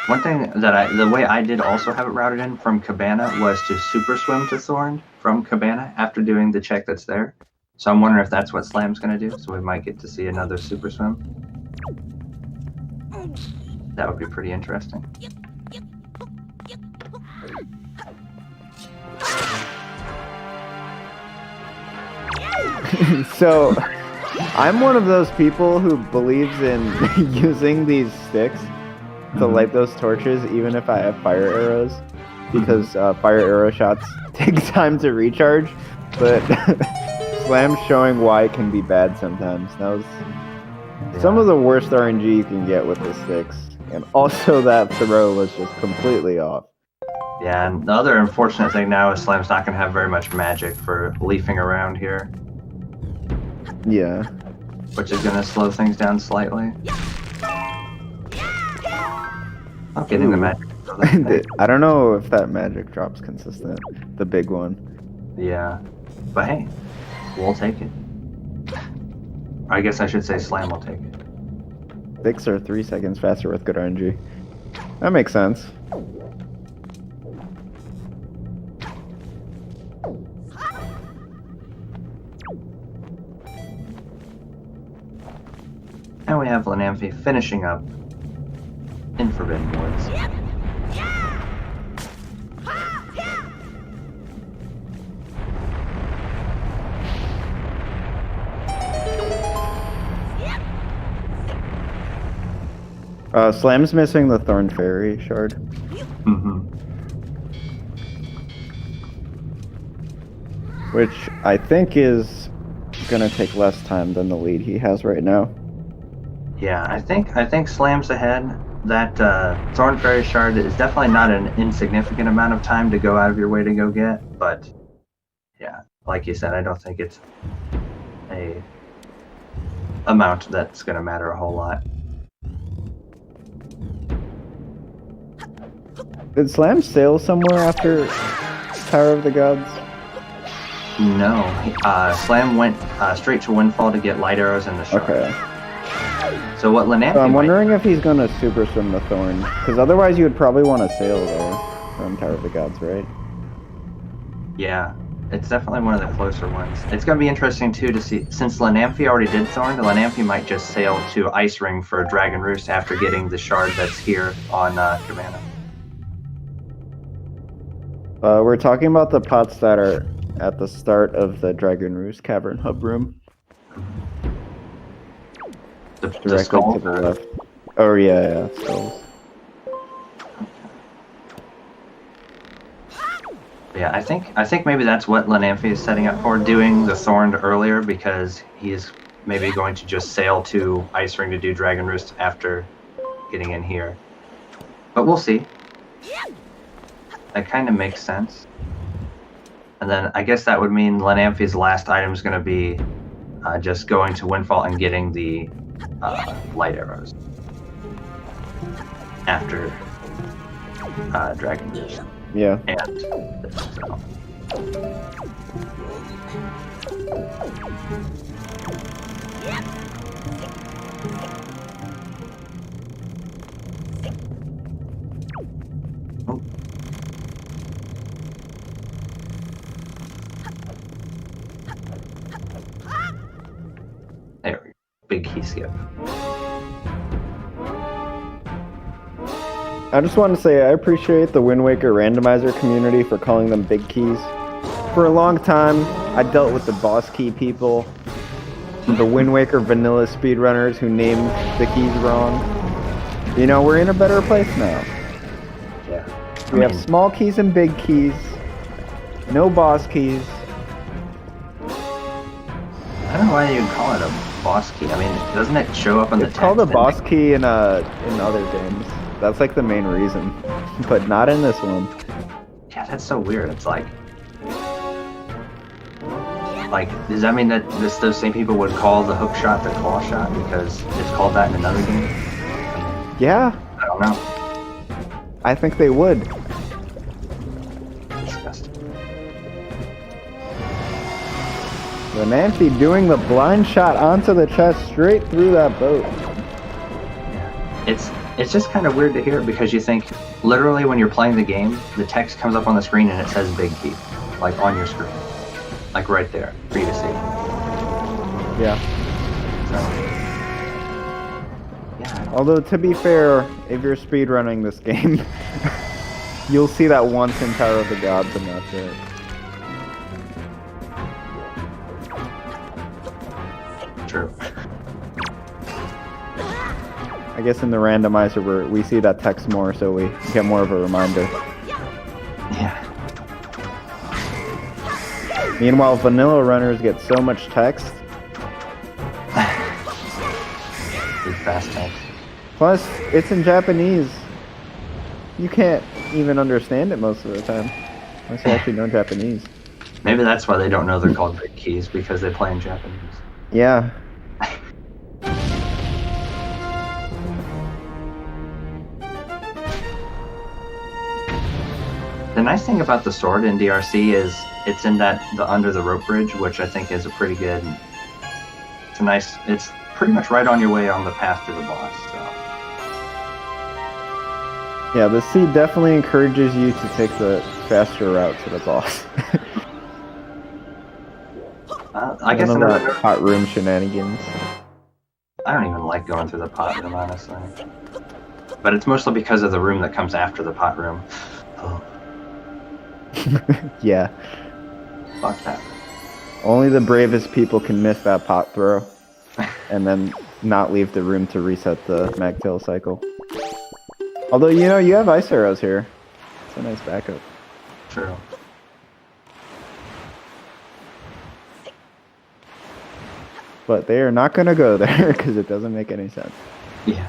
One thing that the way I did also have it routed in from Cabana was to super swim to Thorn from Cabana after doing the check that's there. So I'm wondering if that's what Slam's gonna do. So we might get to see another super swim. That would be pretty interesting. So, I'm one of those people who believes in using these sticks to light those torches even if I have fire arrows, because fire arrow shots take time to recharge, but Slam's showing why it can be bad sometimes. That was some of the worst RNG you can get with the sticks, and also that throw was just completely off. Yeah, and the other unfortunate thing now is Slam's not going to have very much magic for leafing around here. Yeah. Which is going to slow things down slightly. I'm getting the magic. I don't know if that magic drop's consistent. The big one. Yeah. But hey, we'll take it. I guess I should say Slam will take it. Sticks are 3 seconds faster with good RNG. That makes sense. And we have Lenamphy finishing up in Forbidden Woods. Slam's missing the Thorn Fairy shard. Which I think is gonna take less time than the lead he has right now. Yeah, I think Slam's ahead. That Thorn Fairy shard is definitely not an insignificant amount of time to go out of your way to go get, but yeah, like you said, I don't think it's a amount that's going to matter a whole lot. Did Slam sail somewhere after Tower of the Gods? No, Slam went straight to Windfall to get light arrows in the shard. Okay. So what Lenamphy So I'm wondering if he's gonna super swim the Thorn, because otherwise you would probably want to sail there from Tower of the Gods, right? Yeah, it's definitely one of the closer ones. It's going to be interesting too to see, since Lenamphy already did Thorn, Lenamphy might just sail to Ice Ring for Dragon Roost after getting the shard that's here on Cabana. We're talking about the pots that are at the start of the Dragon Roost Cavern Hub room. Directly skull? to the left. Oh yeah, skulls. Yeah, I think maybe that's what Lenamphy is setting up for, doing the Thorn earlier, because he's maybe going to just sail to Ice Ring to do Dragon Roost after getting in here. But we'll see. That kind of makes sense. And then I guess that would mean Lenamphy's last item is going to be just going to Windfall and getting the light arrows after Dragon Roost. Yeah. And so. Oh. There we go. Big key skip. I just want to say I appreciate the Wind Waker randomizer community for calling them big keys. For a long time, I dealt with the boss key people, the Wind Waker vanilla speedrunners who named the keys wrong. You know, we're in a better place now. Yeah. We have small keys and big keys, no boss keys. I don't know why you'd call it a boss key. I mean, doesn't it show up on the It's text? called a boss key in other games. That's like the main reason, but not in this one. Yeah, that's so weird. It's like... Like, does that mean that those same people would call the hook shot the claw shot because it's called that in another game? Yeah, I don't know. I think they would. Disgusting. Lenamphy doing the blind shot onto the chest straight through that boat. It's just kind of weird to hear because you think literally when you're playing the game, the text comes up on the screen and it says Big Key, like on your screen, like right there for you to see. Yeah. So, yeah. Although, to be fair, if you're speedrunning this game, you'll see that once in Tower of the Gods and that's it. True. I guess in the randomizer we see that text more, so we get more of a reminder. Yeah. Meanwhile, vanilla runners get so much text. Big fast text. Plus, it's in Japanese. You can't even understand it most of the time, unless you actually know Japanese. Maybe that's why they don't know they're called Big Keys, because they play in Japanese. Yeah. The nice thing about the sword in DRC is it's in the under the rope bridge, which I think is a pretty good. It's pretty much right on your way on the path to the boss. So. Yeah, the sea definitely encourages you to take the faster route, so that's awesome. I guess None of another. that hot room shenanigans. I don't even like going through the pot room, honestly. But it's mostly because of the room that comes after the pot room. Oh, Yeah. fuck that. Only the bravest people can miss that pot throw, and then not leave the room to reset the magtail cycle. Although, you know, you have ice arrows here. It's a nice backup. True. But they are not going to go there, because it doesn't make any sense. Yeah.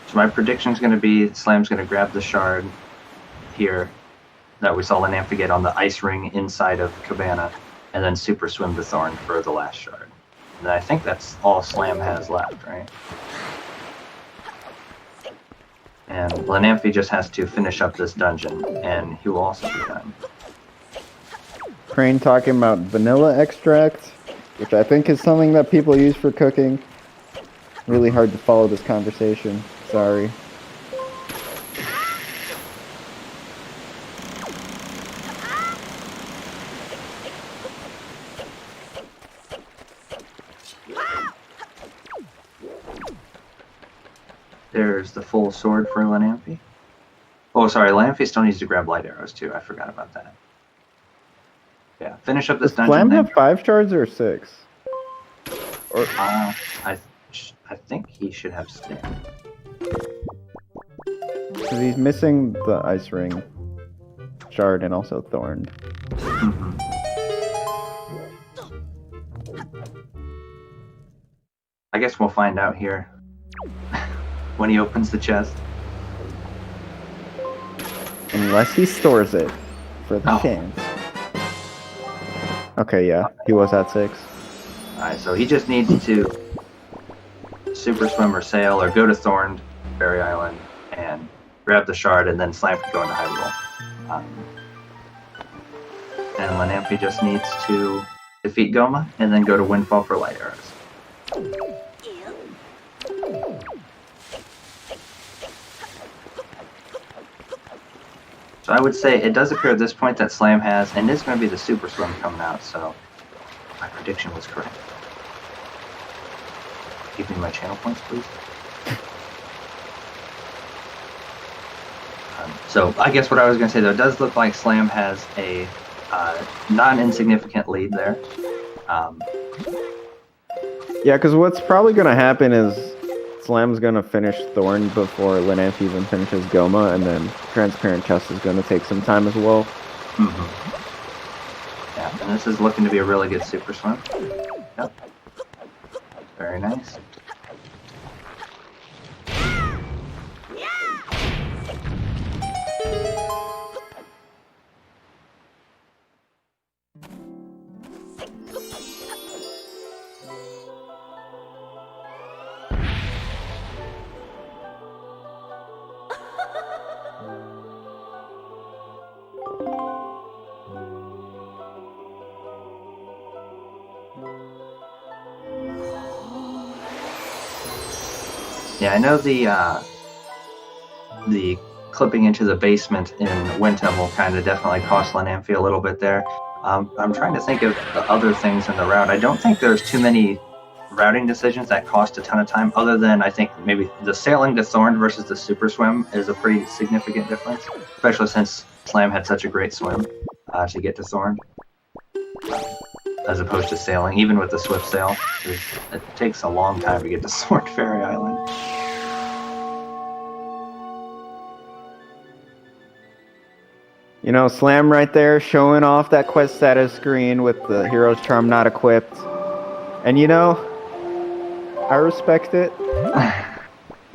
So my prediction is going to be Slam's going to grab the shard here that we saw Lenamphy get on the ice ring inside of Cabana, and then super swim the Thorn for the last shard. And I think that's all Slam has left, right? And Lenamphy just has to finish up this dungeon, and he will also be done. Crane talking about vanilla extract, which I think is something that people use for cooking. Really hard to follow this conversation. Sorry. There's the full sword for Lenamphy. Oh, sorry, Lenamphy still needs to grab light arrows too. I forgot about that. Yeah, finish up this Does dungeon. Flam then- have 5 shards or 6? Or I think he should have 6. because he's missing the ice ring shard and also thorn. Mhm. I guess we'll find out here when he opens the chest. Unless he stores it for the Oh. chance. Okay, yeah, he was at 6. Alright, so he just needs to super swim or sail or go to Thorned Fairy Island and grab the shard, and then Slam can go into Hyrule. And Lenamphy just needs to defeat Goma and then go to Windfall for light arrows. So I would say it does appear at this point that Slam has, and it's going to be the super swim coming out, so my prediction was correct. Give me my channel points, please. So I guess what I was going to say, though, it does look like Slam has a non-insignificant lead there. Yeah, because what's probably going to happen is Slam's going to finish Thorn before Lenamphy even finishes Goma, and then Transparent Chest is going to take some time as well. Mm-hmm. Yeah, and this is looking to be a really good super swim. Yep. Very nice. Yeah, I know the clipping into the basement in Wind Temple kind of definitely cost Lenamphy a little bit there. I'm trying to think of the other things in the route. I don't think there's too many routing decisions that cost a ton of time, other than I think maybe the sailing to Thorn versus the super swim is a pretty significant difference, especially since Slam had such a great swim to get to Thorn, as opposed to sailing. Even with the swift sail, it takes a long time to get to Thorn Fairy Island. You know, Slam right there showing off that quest status screen with the Hero's Charm not equipped. And you know, I respect it.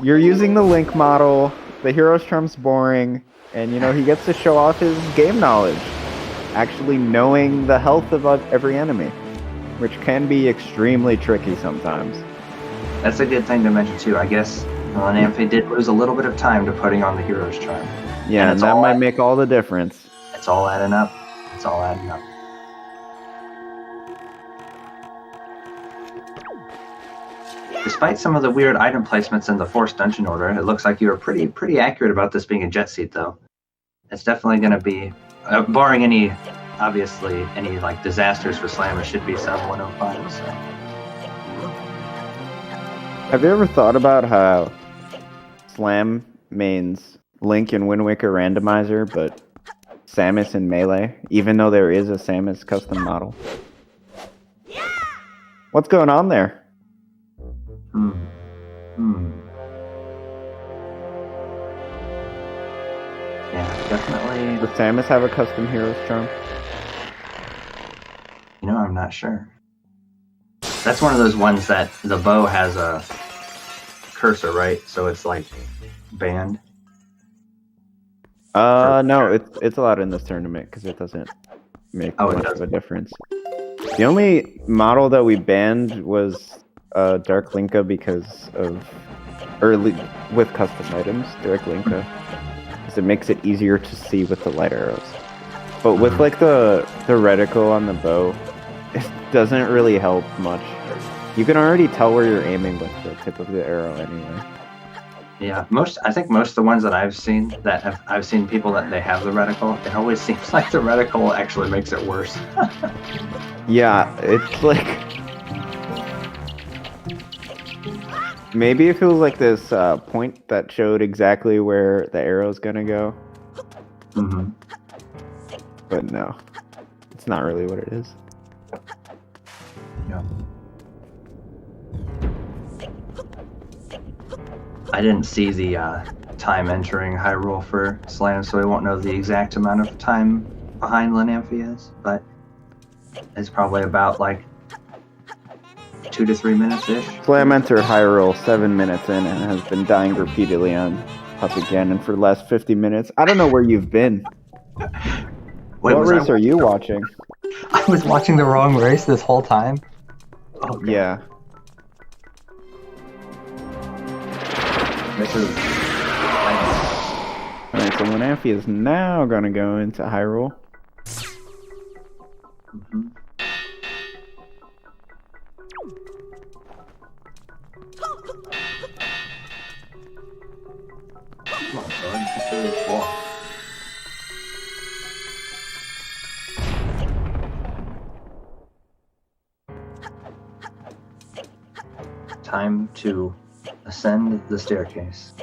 You're using the Link model, the Hero's Charm's boring, and you know, he gets to show off his game knowledge. Actually knowing the health of every enemy, which can be extremely tricky sometimes. That's a good thing to mention too. I guess Lenamphy did lose a little bit of time to putting on the Hero's Charm. Yeah, and that might make all the difference. It's all adding up. It's all adding up. Despite some of the weird item placements in the Forced Dungeon Order, it looks like you were pretty accurate about this being a jet seat, though. It's definitely going to be, barring any like disasters for Slam, it should be sub 105. So. Have you ever thought about how Slam mains Link and Wind Waker Randomizer, but Samus in Melee, even though there is a Samus custom model? What's going on there? Yeah, definitely. Does Samus have a custom Hero's Charm? You know, I'm not sure. That's one of those ones that the bow has a cursor, right? So it's like banned. No, it's allowed in this tournament because it doesn't make much of a difference. The only model that we banned was Dark Linka because of with custom items, Dark Linka, because it makes it easier to see with the light arrows. But with like the reticle on the bow, it doesn't really help much. You can already tell where you're aiming with the tip of the arrow anyway. Yeah, I think most of the ones that I've seen I've seen people that they have the reticle, it always seems like the reticle actually makes it worse. Yeah, it's like maybe if it was like this point that showed exactly where the arrow's gonna go. Mm-hmm. But no, it's not really what it is. Yeah. I didn't see the time entering Hyrule for Slam, so I won't know the exact amount of time behind Lenamphy is, but it's probably about like 2 to 3 minutes-ish. Slam entered Hyrule 7 minutes in and has been dying repeatedly on Pup again, and for the last 50 minutes, I don't know where you've been. Wait, what race are you watching? I was watching the wrong race this whole time? Oh, God. Yeah. This is... Alright, so Lenamphy is now gonna go into Hyrule. Mm-hmm. Come on, son. Just do this walk. Time to ascend the staircase.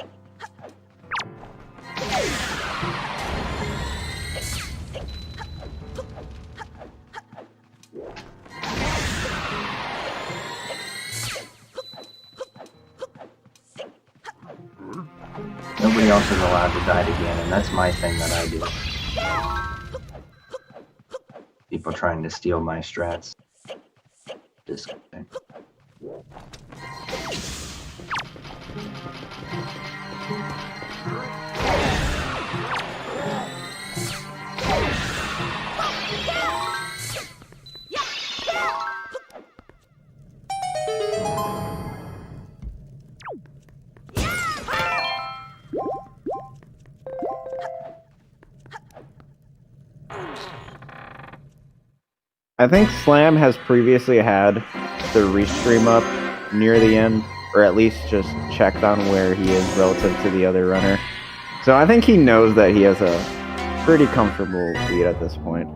Nobody else is allowed to die again, and that's my thing that I do. People trying to steal my strats. Disgusting. I think Slam has previously had the restream up near the end or at least just checked on where he is relative to the other runner. So I think he knows that he has a pretty comfortable lead at this point.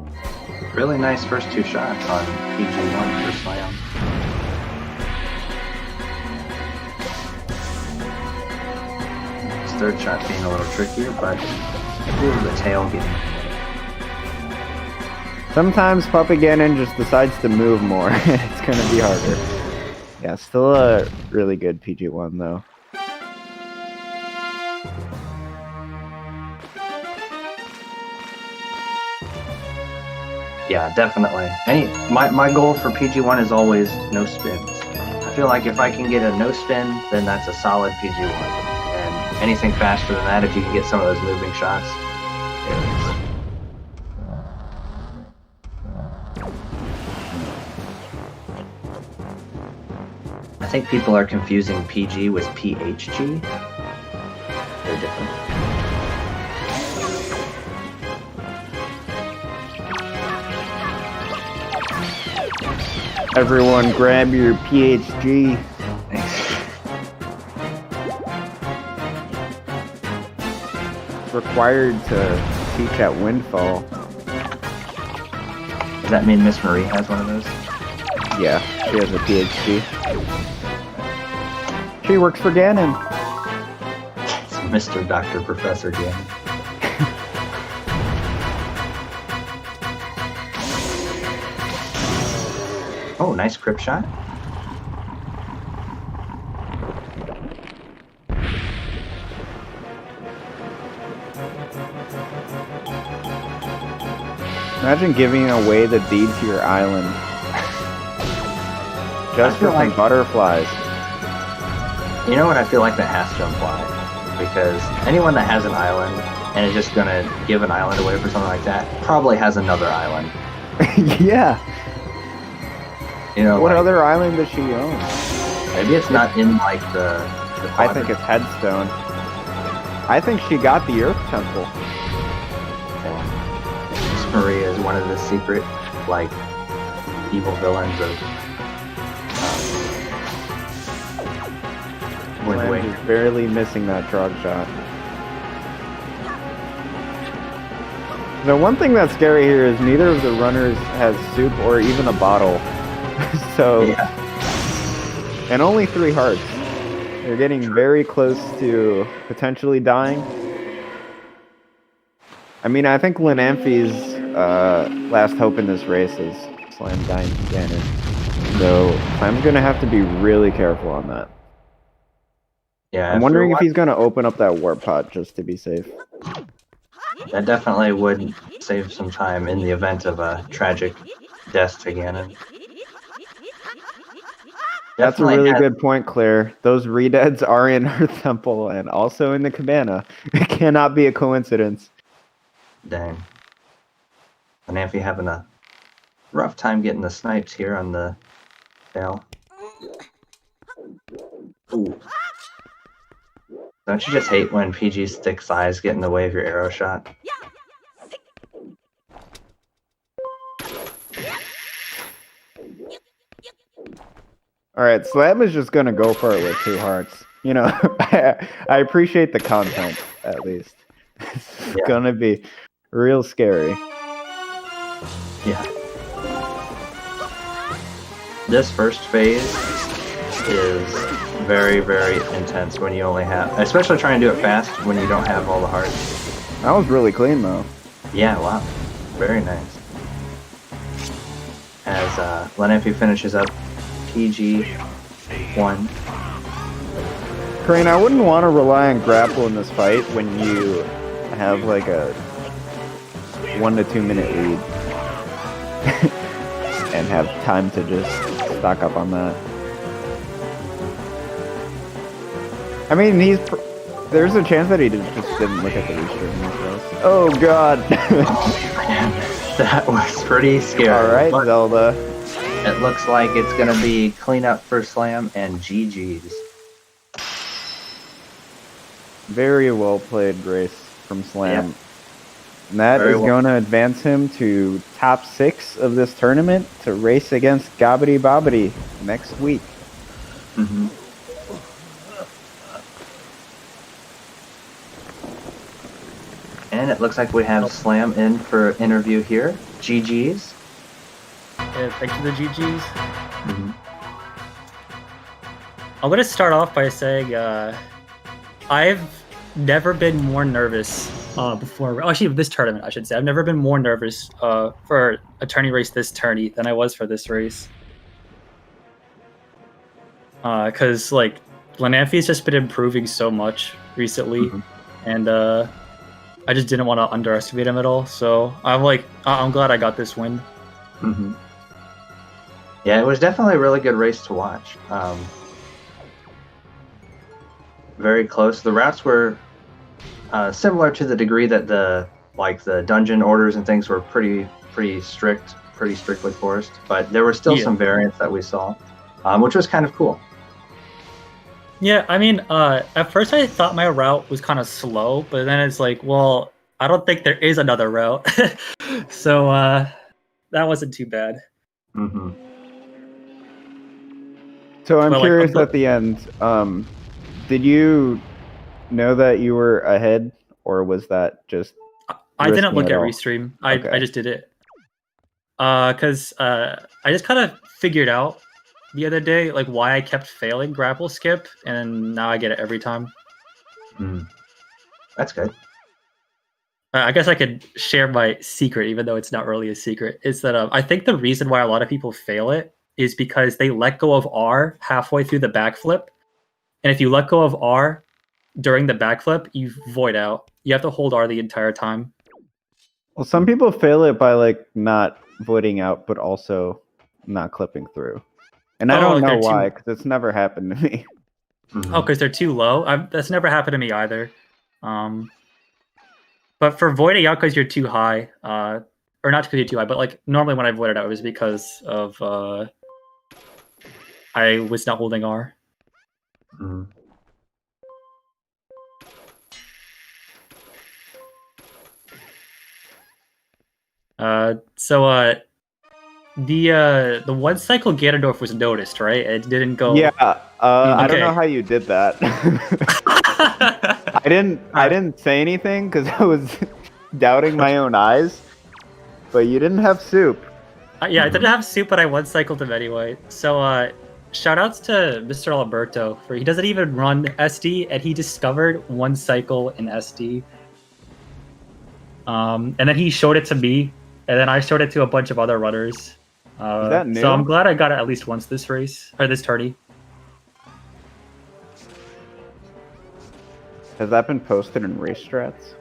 Really nice first 2 shots on PG1 for Slam. His third shot being a little trickier, but the tail getting. Sometimes Puppy Ganon just decides to move more. It's going to be harder. Yeah, still a really good PG1 though. Yeah, definitely. My goal for PG1 is always no spins. I feel like if I can get a no spin, then that's a solid PG1. And anything faster than that, if you can get some of those moving shots, I think people are confusing PG with PHG. They're different. Everyone grab your PhD. Required to teach at Windfall. Does that mean Miss Marie has one of those? Yeah, she has a PhD. She works for Ganon. It's Mr. Dr. Professor Ganon. Oh, nice crypt shot. Imagine giving away the deed to your island. Just for some butterflies. You know what I feel like that has to imply? Because anyone that has an island and is just gonna give an island away for something like that probably has another island. Yeah. You know, what like, other island does she own? Maybe it's not in like the I think it's Headstone. I think she got the Earth Temple. Miss Maria is one of the secret, like, evil villains of Wind Waker. Just barely missing that trog shot. The one thing that's scary here is neither of the runners has soup or even a bottle. So, yeah. And only 3 hearts. They're getting very close to potentially dying. I mean, I think Lenamphy's last hope in this race is Slam dying to Ganon. So I'm going to have to be really careful on that. Yeah, I'm wondering if he's going to open up that warp pod just to be safe. That definitely would save some time in the event of a tragic death to Ganon. That's a really good point, Claire. Those redeads are in her temple and also in the cabana. It cannot be a coincidence. Dang. Lenamphy having a rough time getting the snipes here on the tail. Ooh. Don't you just hate when PG's thick thighs get in the way of your arrow shot? Alright, Slam is just gonna go for it with 2 hearts. You know, I appreciate the content, at least. It's gonna be real scary. Yeah. This first phase is very, very intense when you only have... Especially trying to do it fast when you don't have all the hearts. That was really clean, though. Yeah, wow. Very nice. As Lenamphy finishes up PG1. Crane, I wouldn't want to rely on grapple in this fight when you have like a 1 to 2 minute lead. And have time to just stock up on that. I mean, there's a chance that he just didn't look at the restream. Oh god! Oh man, that was pretty scary. Alright, Zelda. It looks like it's gonna be cleanup for Slam and GG's. Very well played race from Slam. Yeah. And that Very is well. going to advance him to top 6 of this tournament to race against Gobbity Bobbity next week. Mm-hmm. And it looks like we have Slam in for interview here. GG's. Yeah, thanks for the GG's. Mm-hmm. I'm gonna start off by saying I've never been more nervous before. Actually, this tournament, I should say. I've never been more nervous for a tourney race this tourney than I was for this race. Because like Lenamphy's just been improving so much recently, and I just didn't want to underestimate him at all. So I'm glad I got this win. Mm-hmm. Yeah, it was definitely a really good race to watch. Very close. The routes were similar to the degree that the dungeon orders and things were pretty strictly forced. But there were still some variants that we saw, which was kind of cool. Yeah, I mean, at first I thought my route was kind of slow, but then it's like, well, I don't think there is another route. So that wasn't too bad. Mm-hmm. So I'm curious at the end, did you know that you were ahead, or was that just... I didn't look at Restream. I just did it. Because I just kind of figured out the other day like why I kept failing grapple skip, and now I get it every time. That's good. I guess I could share my secret, even though it's not really a secret. Is that I think the reason why a lot of people fail it is because they let go of R halfway through the backflip, and if you let go of R during the backflip, you void out. You have to hold R the entire time. Well, some people fail it by like not voiding out, but also not clipping through. And I don't know why, because it's never happened to me. Oh, because they're too low? That's never happened to me either. But for voiding out because you're too high, or not because you're too high, but like normally when I voided out, it was because of I was not holding R. The one cycle Ganondorf was noticed, right? It didn't go. Yeah, I don't know how you did that. I didn't say anything because I was doubting my own eyes. But you didn't have soup. Yeah, I didn't have soup, but I one cycled him anyway. So shout outs to Mr. Alberto for he doesn't even run SD, and he discovered one cycle in SD. And then he showed it to me, and then I showed it to a bunch of other runners. Is that new? So I'm glad I got it at least once this race, or this tourney. Has that been posted in race strats?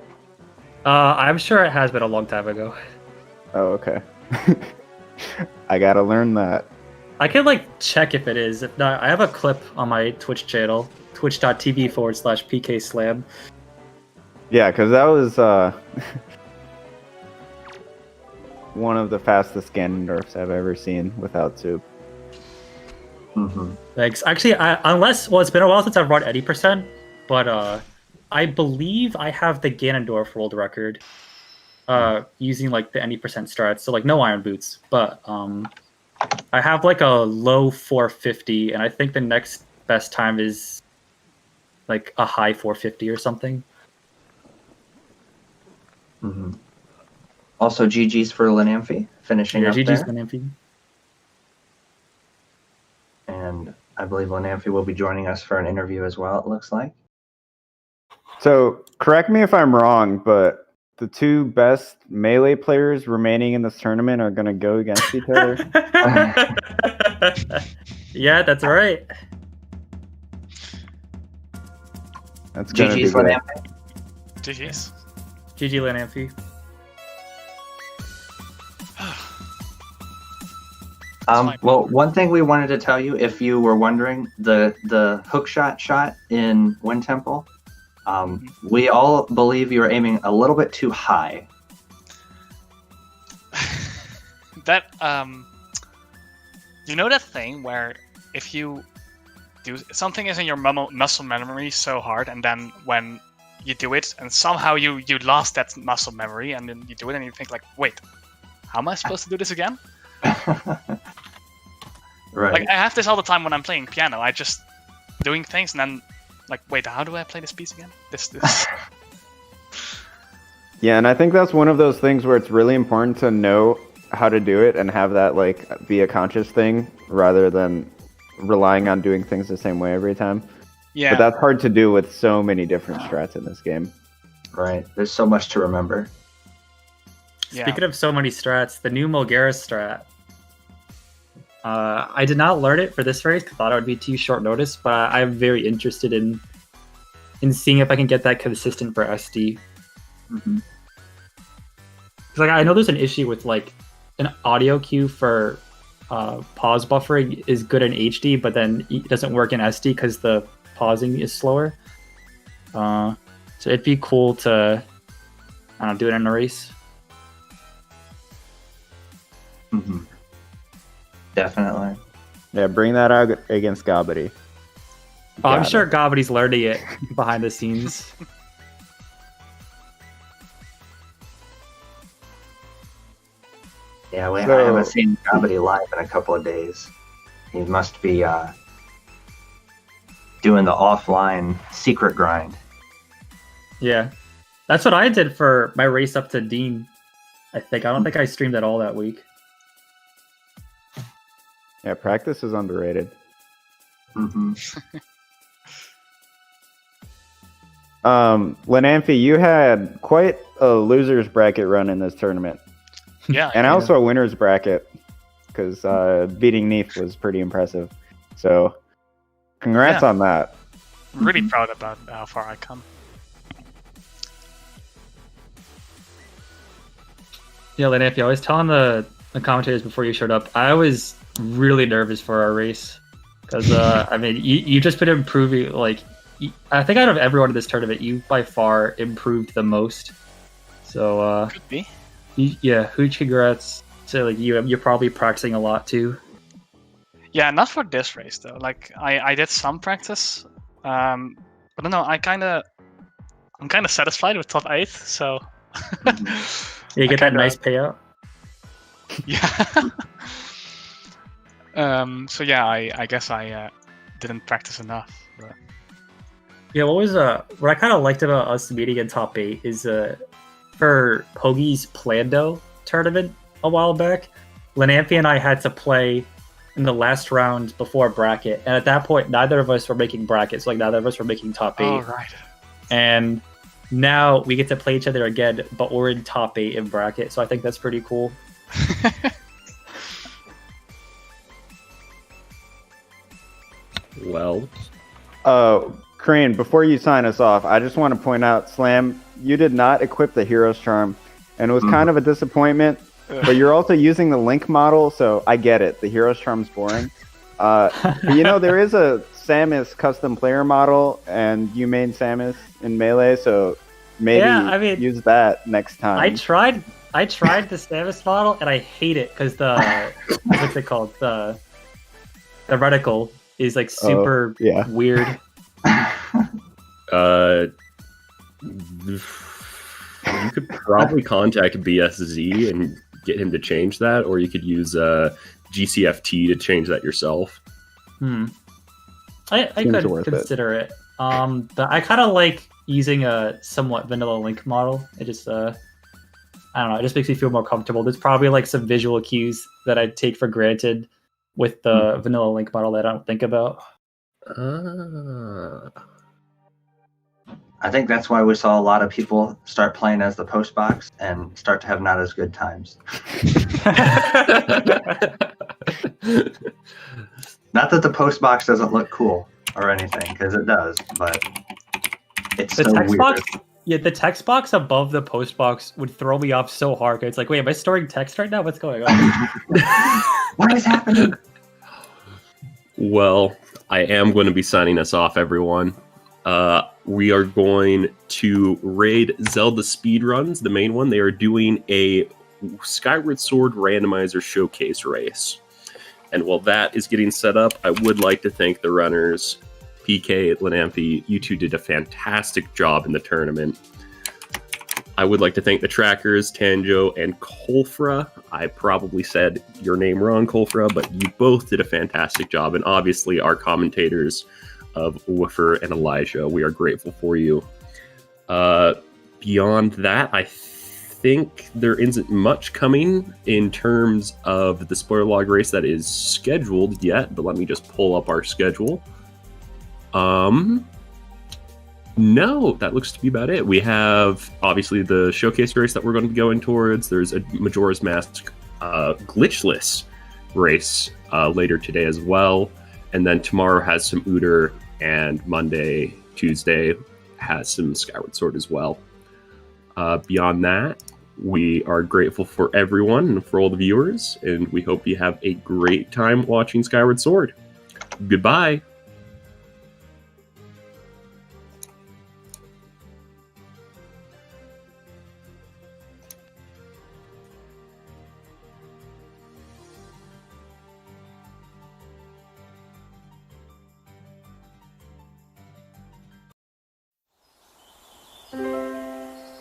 I'm sure it has been a long time ago. Oh, okay. I gotta learn that. I can like check if it is. If not, I have a clip on my Twitch channel, twitch.tv/PKSlam. Yeah, because that was one of the fastest Ganondorfs I've ever seen without soup. Thanks. Actually, it's been a while since I've run 80%, but I believe I have the Ganondorf world record using like the 80% strats, so like no iron boots, but I have like a low 450, and I think the next best time is like a high 450 or something. Also, GG's for Lenamphy finishing up GG's there. Lenamphy. And I believe Lenamphy will be joining us for an interview as well, it looks like. So, correct me if I'm wrong, but the two best melee players remaining in this tournament are going to go against each other? Yeah, that's right. That's going to be GG's good. Lenamphy. GG's. GG Lenamphy. Well, one thing we wanted to tell you, if you were wondering, the hookshot shot in Wind Temple, we all believe you were aiming a little bit too high. That you know that thing where if you do something is in your muscle memory so hard, and then when you do it and somehow you lost that muscle memory, and then you do it and you think like, wait, how am I supposed to do this again? Right. Like I have this all the time when I'm playing piano. I just doing things and then like, wait, how do I play this piece again? This. Yeah, and I think that's one of those things where it's really important to know how to do it and have that like be a conscious thing rather than relying on doing things the same way every time. Yeah. But that's hard to do with so many different strats in this game. Right. There's so much to remember. Yeah. Speaking of so many strats, the new Mulgaris strat. I did not learn it for this race because I thought it would be too short notice, but I'm very interested in seeing if I can get that consistent for SD. Mm-hmm. Because like I know there's an issue with like an audio cue for pause buffering is good in HD, but then it doesn't work in SD because the pausing is slower. So it'd be cool to do it in a race. Mm-hmm. Definitely. Yeah, bring that out against Gabity. Oh, I'm Got sure it. Gabity's learning it behind the scenes. Yeah, I So- haven't seen Gravity live in a couple of days. He must be doing the offline secret grind. Yeah, that's what I did for my race up to Dean. I don't think I streamed at all that week. Yeah, practice is underrated. Mm-hmm. Lenamphy, you had quite a loser's bracket run in this tournament, Yeah. and also a winner's bracket because beating Neef was pretty impressive. So, congrats Yeah. on that. I'm really proud about how far I come. Yeah, Lenamphy, I was telling the commentators before you showed up, I was really nervous for our race because I mean, you just been improving. Like, I think out of everyone in this tournament, you by far improved the most. So Could be. yeah, huge congrats to like you. You're probably practicing a lot too. Yeah, not for this race though. Like I did some practice. But I don't know. I'm kind of satisfied with top 8. So You get that kinda- nice payout. yeah. So yeah, I guess I didn't practice enough. But... Yeah, what I kind of liked about us meeting in top 8 is for Hoagie's Plando tournament a while back, Lenamphy and I had to play in the last round before bracket, and at that point, neither of us were making brackets. Like neither of us were making top 8, Oh right. and now we get to play each other again, but we're in top 8 in bracket. So I think that's pretty cool. Well, Crane, before you sign us off, I just want to point out, Slam, you did not equip the Hero's Charm, and it was kind of a disappointment. But you're also using the Link model, so I get it. The Hero's Charm's boring. But there is a Samus custom player model, and you main Samus in Melee, so maybe use that next time. I tried the Samus model, and I hate it because the what's it called, the reticle is like super weird. You could probably contact BSZ and get him to change that, or you could use GCFT to change that yourself. I could consider it. But I kind of like using a somewhat vanilla Link model. It just I don't know. It just makes me feel more comfortable. There's probably like some visual cues that I take for granted with the vanilla Link model that I don't think about. I think that's why we saw a lot of people start playing as the post box and start to have not as good times. Not that the post box doesn't look cool or anything, because it does, but it's The so text weird. box, the text box above the post box would throw me off so hard. It's like, wait, am I storing text right now? What's going on? What is happening? Well, I am going to be signing us off, everyone. We are going to raid ZeldaSpeedRuns, the main one. They are doing a Skyward Sword randomizer showcase race. And while that is getting set up, I would like to thank the runners. PK, Lenamphy, you two did a fantastic job in the tournament. I would like to thank the trackers, Tanjo and Kolfra. I probably said your name wrong, Kolfra, but you both did a fantastic job. And obviously our commentators of Woofer and Elijah, we are grateful for you. Beyond that, I think there isn't much coming in terms of the spoiler log race that is scheduled yet, but let me just pull up our schedule. No, that looks to be about it. We have obviously the showcase race that we're going to be going towards. There's a Majora's Mask glitchless race later today as well. And then tomorrow has some Uter, and Monday, Tuesday has some Skyward Sword as well. Beyond that, we are grateful for everyone and for all the viewers, and we hope you have a great time watching Skyward Sword. Goodbye.